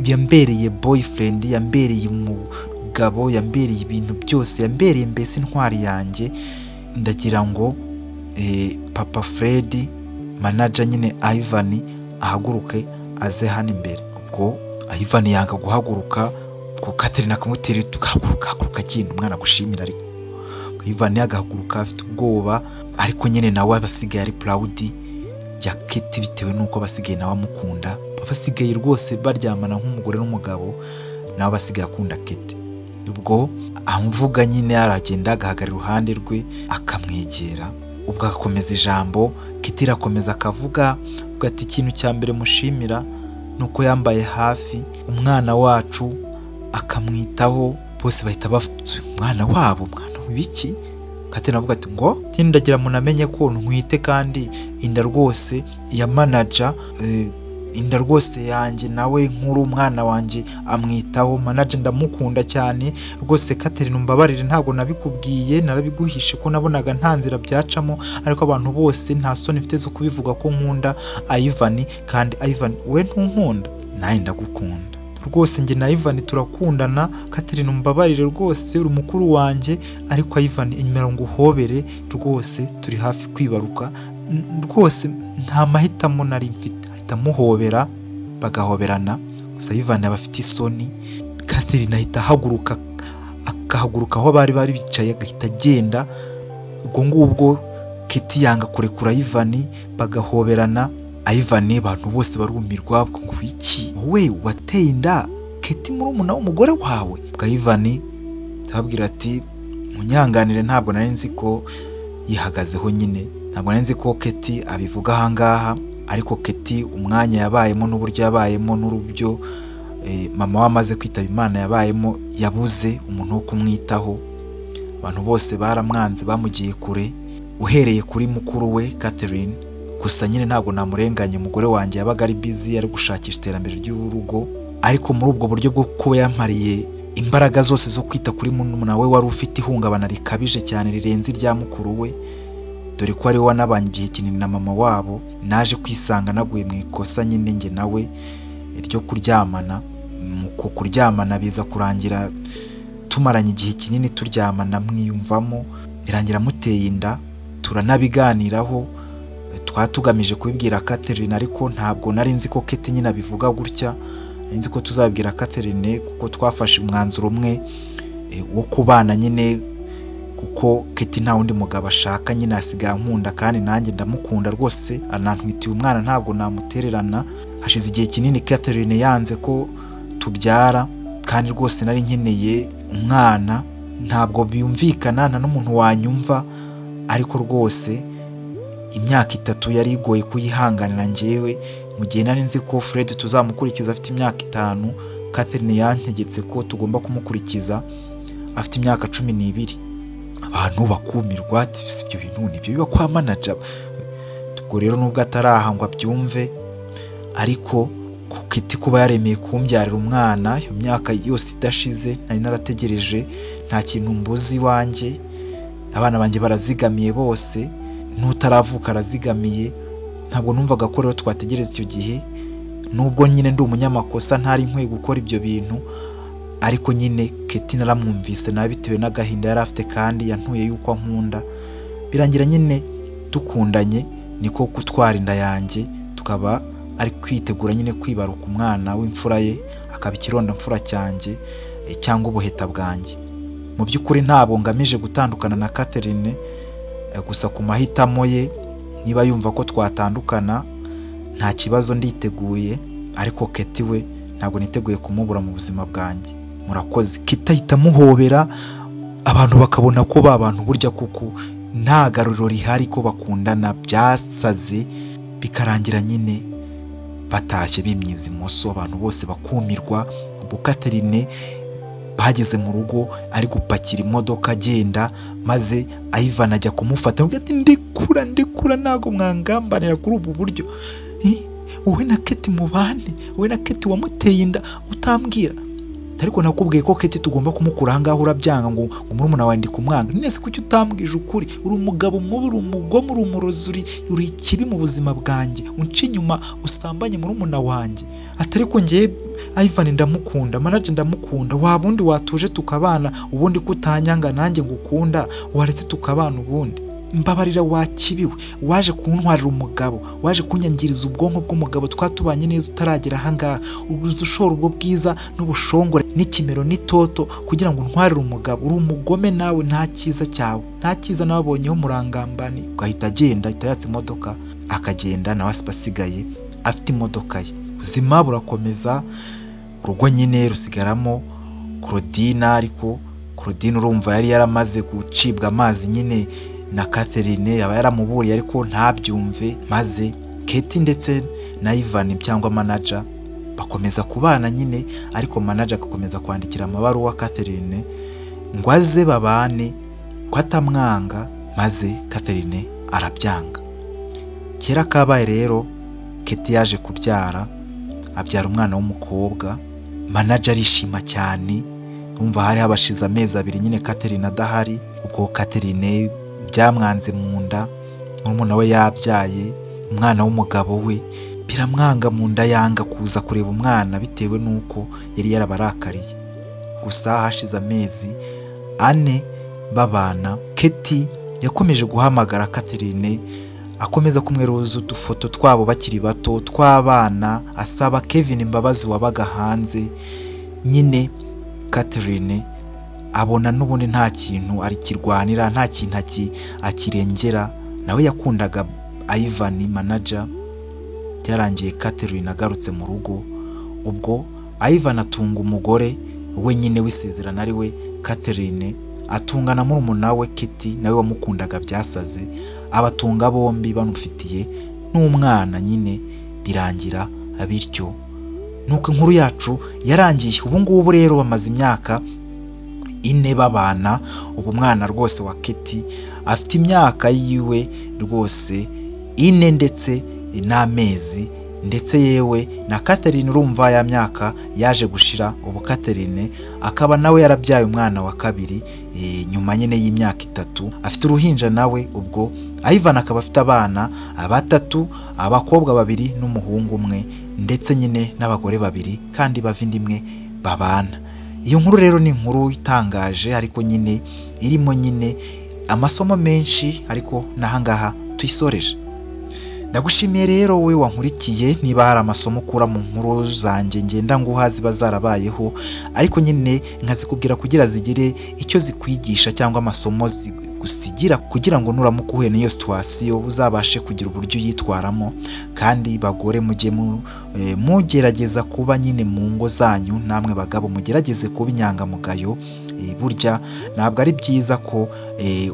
Yambereye boyfriend, yambereye umugabo, yambereye ibintu byose, yambereye mbese intwari yanjye. Ndagira ngo papa Fred, manager nyine Ivan, ahaguruke aze hano imbere. Ubwo Ivan yanga guhaguruka, ubwo Catherine akamutera tugahaguruka agenda, umwana gushimira. Ariko Ivan agahaguruka afite ubwoba, ariko nyine nawe abasigaye ari proud ya Katie bitewe nuko abasigaye nawe amukunda. Abasigaye rwose baryamana nk'umugore n'umugabo, nawe abasigaye akunda Katie. Ubwo amuvuga nyine aragenda agahagarara iruhande rwe akamwegera, ubwo agakomeza ijambo. Katie irakomeza akavuga ati ikintu cya mbere mushimira nuko yambaye hafi umwana wacu akamwitaho. Bose bahita bafite umwana wabo, umwana w'ibiki? Katie navuga ati ngo ndagira munamenye ko ntwite kandi inda rwose ya manager, inda rwose yanjye nawe nkuru umwana wanjye amwitaho. Manager ndamukunda cyane rwose. Catherine umbabarire ntabwo nabikubwiye, narabiguhishe ko nabonaga nta nzira byacamo, ariko abantu bose nta soni mfite zo kubivuga ko nkunda Ivan, kandi Ivan we ntunkunda, nawe ndagukunda rwose. Njye na Ivan turakundana. Catherine umbabarire rwose, uri mukuru wanjye, ariko Ivan inyuma ngo uhobere rwose, turi hafi kwibaruka rwose, nta mahitamo nari mfite. Muhobera bagahoberana, gusa Ivan aba afite isoni. Catherine ahita ahaguruka, akahaguruka aho bari bicaye agahita agenda. Ubwo ngubwo Katie yanga kurekura Ivan, bagahoberana. Ivan abantu bose barumirwa, ngo iki wowe wateye inda Katie murumuna w'umugore wawe? Bwa Ivan ababwira ati munyanganire, ntabwo nari nzi ko yihagazeho nyine, ntabwo nari nzi ko Katie abivuga ahangaha. Ariko Katie umwanya yabayemo n'uburyo yabayemo n'urubyo mama we amaze kwitaba Imana yabayemo, yabuze umuntu wo kumwitaho. Abantu bose baramwanze, bamugiye kure, uhereye kuri mukuru we Catherine. Gusa nyine ntabwo namurenganye, umugore wanjye yabaga ari busy, ari gushakisha iterambere ry'urugo. Ariko muri ubwo buryo bwo kuba yampariye imbaraga zose zo kwita kuri murumuna we wari ufite ihungabana rikabije cyane rirenze irya mukuru we, dore ko ari we wanabanye igihe kinini na mama wabo, naje kwisanga naguye mu ikosa nyine njye nawe ryo kuryamana. Mu kuryamana biza kurangira tumaranye igihe kinini turyamana, mwiyumvamo, birangira muteye inda. Turanabiganiraho, twatugamije kubibwira Catherine, ariko ntabwo nari nzi ko Katie nyine abivuga gutya. Nari nzi ko tuzabwira Catherine kuko twafashe umwanzuro umwe wo kubana nyine, kuko Katie nta wundi mugabo ashaka, nyine asigaye nkunda kandi nanjye ndamukunda rwose. Anantwitiye umwana, ntabwo namutererana. Hashize igihe kinini Catherine yanze ko tubyara, kandi rwose nari nkeneye umwana ntabwo byumvikana na n'umuntu wanyumva, ariko rwose imyaka 3 yari igoye kuyihanganira njyewe mu gihe nari nzi ko Fred tuzamukurikiza afite imyaka 5. Catherine yantegetse ko tugomba kumukurikiza afite imyaka 12. Abantu bakumirwa ati ibyo bintu nibyo biba kwa manager. Ubwo rero nubwo ataraha ngo abyumve, ariko Kitty kuba yaremeye kumbyarira umwana iyo myaka yose idashize nari narategereje, nta kintu mbuzi wanjye, abana banjye barazigamiye bose, n'utaravuka arazigamiye. Ntabwo numvaga ko rero twategereza icyo gihe, nubwo nyine ndi umunyamakosa ntari nkwiye gukora ibyo bintu, ariko nyine Kitty naramwumvise nabi bitewe n'agahinda yari afite kandi yantuye yuko ankunda. Birangira nyine dukundanye, niko gutwara inda yanjye, tukaba ari kwitegura nyine kwibaruka umwana w'imfura ye, akaba ikironda mfura cyanjye cyangwa ubuheta bwanjye. Mu by'ukuri ntabwo ngamije gutandukana na Catherine, gusa ku mahitamo ye niba yumva ko twatandukana nta kibazo nditeguye, ariko Kitty we ntabwo niteguye kumubura mu buzima bwanjye. Murakoze. Kitty ahita muhobera, abantu bakabona ko babantu burya kuko nta garuriro rihari ko bakundana, byasaze bikarangira nyine batashye bimyiza imoso, abantu bose bakumirwa. Ubwo Catherine bahageze mu rugo ari gupakira imodoka agenda, maze Ivan ajya kumufata ngo ati ndikura ntago mwangambanira kuri ubu buryo, wowe na Kitty mubane, wowe na Kitty wamuteye inda utambwira, ariko nakubwiye ko Kitty tugomba kumukura ahangaho urabyanga ngo murumuna wawe ndi kumwanga. Nese kuki utambwije ukuri? Uri umugabo mubi, uri umugome, uri umurozi, uri ikibi mu buzima bwanjye, unci inyuma usambanye murumuna wanjye. Atari ko ngiye Ivan ndamukunda, manager ndamukunda, wabundi watuje tukabana, ubundi kutanyanga nanjye ngukunda, waretse tukabana ubundi. Mbabarira wakibiwe, waje kuntwarira umugabo, waje kunyangiriza ubwonko bw'umugabo twatubanye neza utaragera ahangaha, ubuzushora ubwo bwiza n'ubushongore n'ikimero n'itoto kugira ngo ntwarire umugabo. Uri umugome nawe, nta cyiza cyawe, nta cyiza nababonyeho murangambani. Ugahita agenda, ahita yatsa imodoka akagenda, nawe asigaye afite imodoka ye. Ubuzima burakomeza, urugo nyine rusigaramo Claudine, ariko Claudine urumva yari yaramaze gucibwa amazi nyine na Catherine, yaba yaramuburiye ariko ntabyumve, maze Kitty ndetse na Ivan cyangwa manager bakomeza kubana nyine, ariko manager agakomeza kwandikira amabaruwa Catherine ngo aze babane, ko atamwanga, maze Catherine arabyanga. Kera kabaye rero Kitty yaje kubyara, abyara umwana w'umukobwa. Manager arishima cyane, umva hari habashize amezi 2 nyine Catherine adahari. Ubwo Catherine byamwanze mu nda, murumuna we yabyaye umwana w'umugabo we, biramwanga mu nda, yanga kuza kureba umwana bitewe nuko yari yarabarakariye. Gusa hashize amezi 4 babana, Kitty yakomeje guhamagara Catherine, akomeza kumweruza udufoto twabo bakiri bato tw'abana, asaba Kevin imbabazi wabaga hanze. Nyine Catherine abona n'ubundi nta kintu ari kirwanira, nta kintu akirengera. Nawe yakundaga Ivan manager. Byarangiye Catherine agarutse mu rugo, ubwo Ivan atunga umugore we nyine wisezerana ari we Catherine, atungana murumuna we Kitty nawe wamukundaga byasaze, abatunga bombi bamufitiye n'umwana nyine. Birangira bityo nuko inkuru yacu yarangiye. Ubu ngubu rero bamaze imyaka 4 babana. Ubu mwana rwose wa Kitty afite imyaka yiwe rwose 4 ndetse n'amezi, ndetse yewe na Catherine urumva ya myaka yaje gushira. Ubu Catherine akaba nawe yarabyaye umwana wa kabiri nyuma nyine y'imyaka 3, afite uruhinja nawe. Ubwo Ivan akaba afite abana 3, abakobwa 2 n'umuhungu 1, ndetse nyine n'abagore 2 kandi bavindimwe babana. Iyo nkuru rero ni inkuru itangaje, ariko nyine irimo nyine amasomo menshi, ariko nahangaha tuyisoreje. Ndagushimiye rero we wankurikiye. Niba hari amasomo ukura mu nkuru zanjye ngenda nguha ziba zarabayeho, ariko nyine nkazikubwira kugira zigire icyo zikwigisha cyangwa amasomo bigusigira kugira ngo nuramuka uhuye n'iyo situation uzabashe kugira uburyo yitwaramo. Kandi bagore mujye mugerageza kuba nyine mu ngo zanyu, namwe bagabo mugerageze kuba inyangamugayo. Burya ntabwo ari byiza ko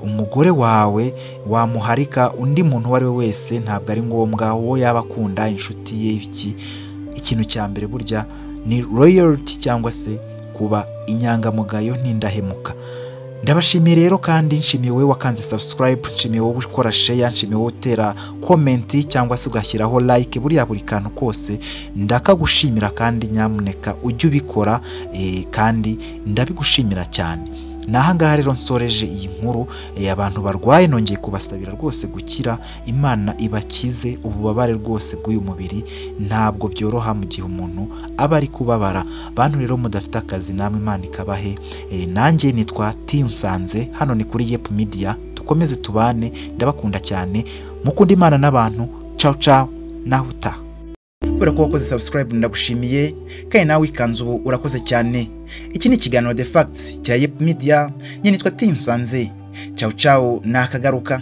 umugore wawe wamuharika undi muntu uwo ari we wese, ntabwo ari ngombwa. uwo yaba akunda inshuti ye ikintu cya mbere burya ni loyalty cyangwa se kuba inyangamugayo n'indahemuka. Ndabashimiye rero kandi nshimiye wowe wakanze subscribe, nshimiye wowe ukora share, nshimiye wowe utera comment cyangwa se ugashyiraho like. Buriya buri kantu kose ndakagushimira kandi nyamuneka ujye ubikora kandi ndabigushimira cyane. Nahangaha rero nsoreje iyi nkuru abantu barwaye nongeye kubasabira rwose gukira, Imana ibakize ububabare rwose bw'uyu mubiri. Ntabwo byoroha mu gihe umuntu aba ari kubabara. Bantu rero mudafite akazi namwe Imana ikabahe. Nanjye nitwa Tiyunsanze, hano ni kuri Yep Media. Dukomeze tubane, ndabakunda cyane, mukunda Imana n'abantu. Ciao ciao, naho utaha. Kubera ko wakoze subscribe ndagushimiye, kandi nawe ikanzu ubu urakoze cyane. Iki ni ikiganiro The Facts cya Yep Media, nyine nitwa Tiyunsanze. Ciao ciao, nakagaruka.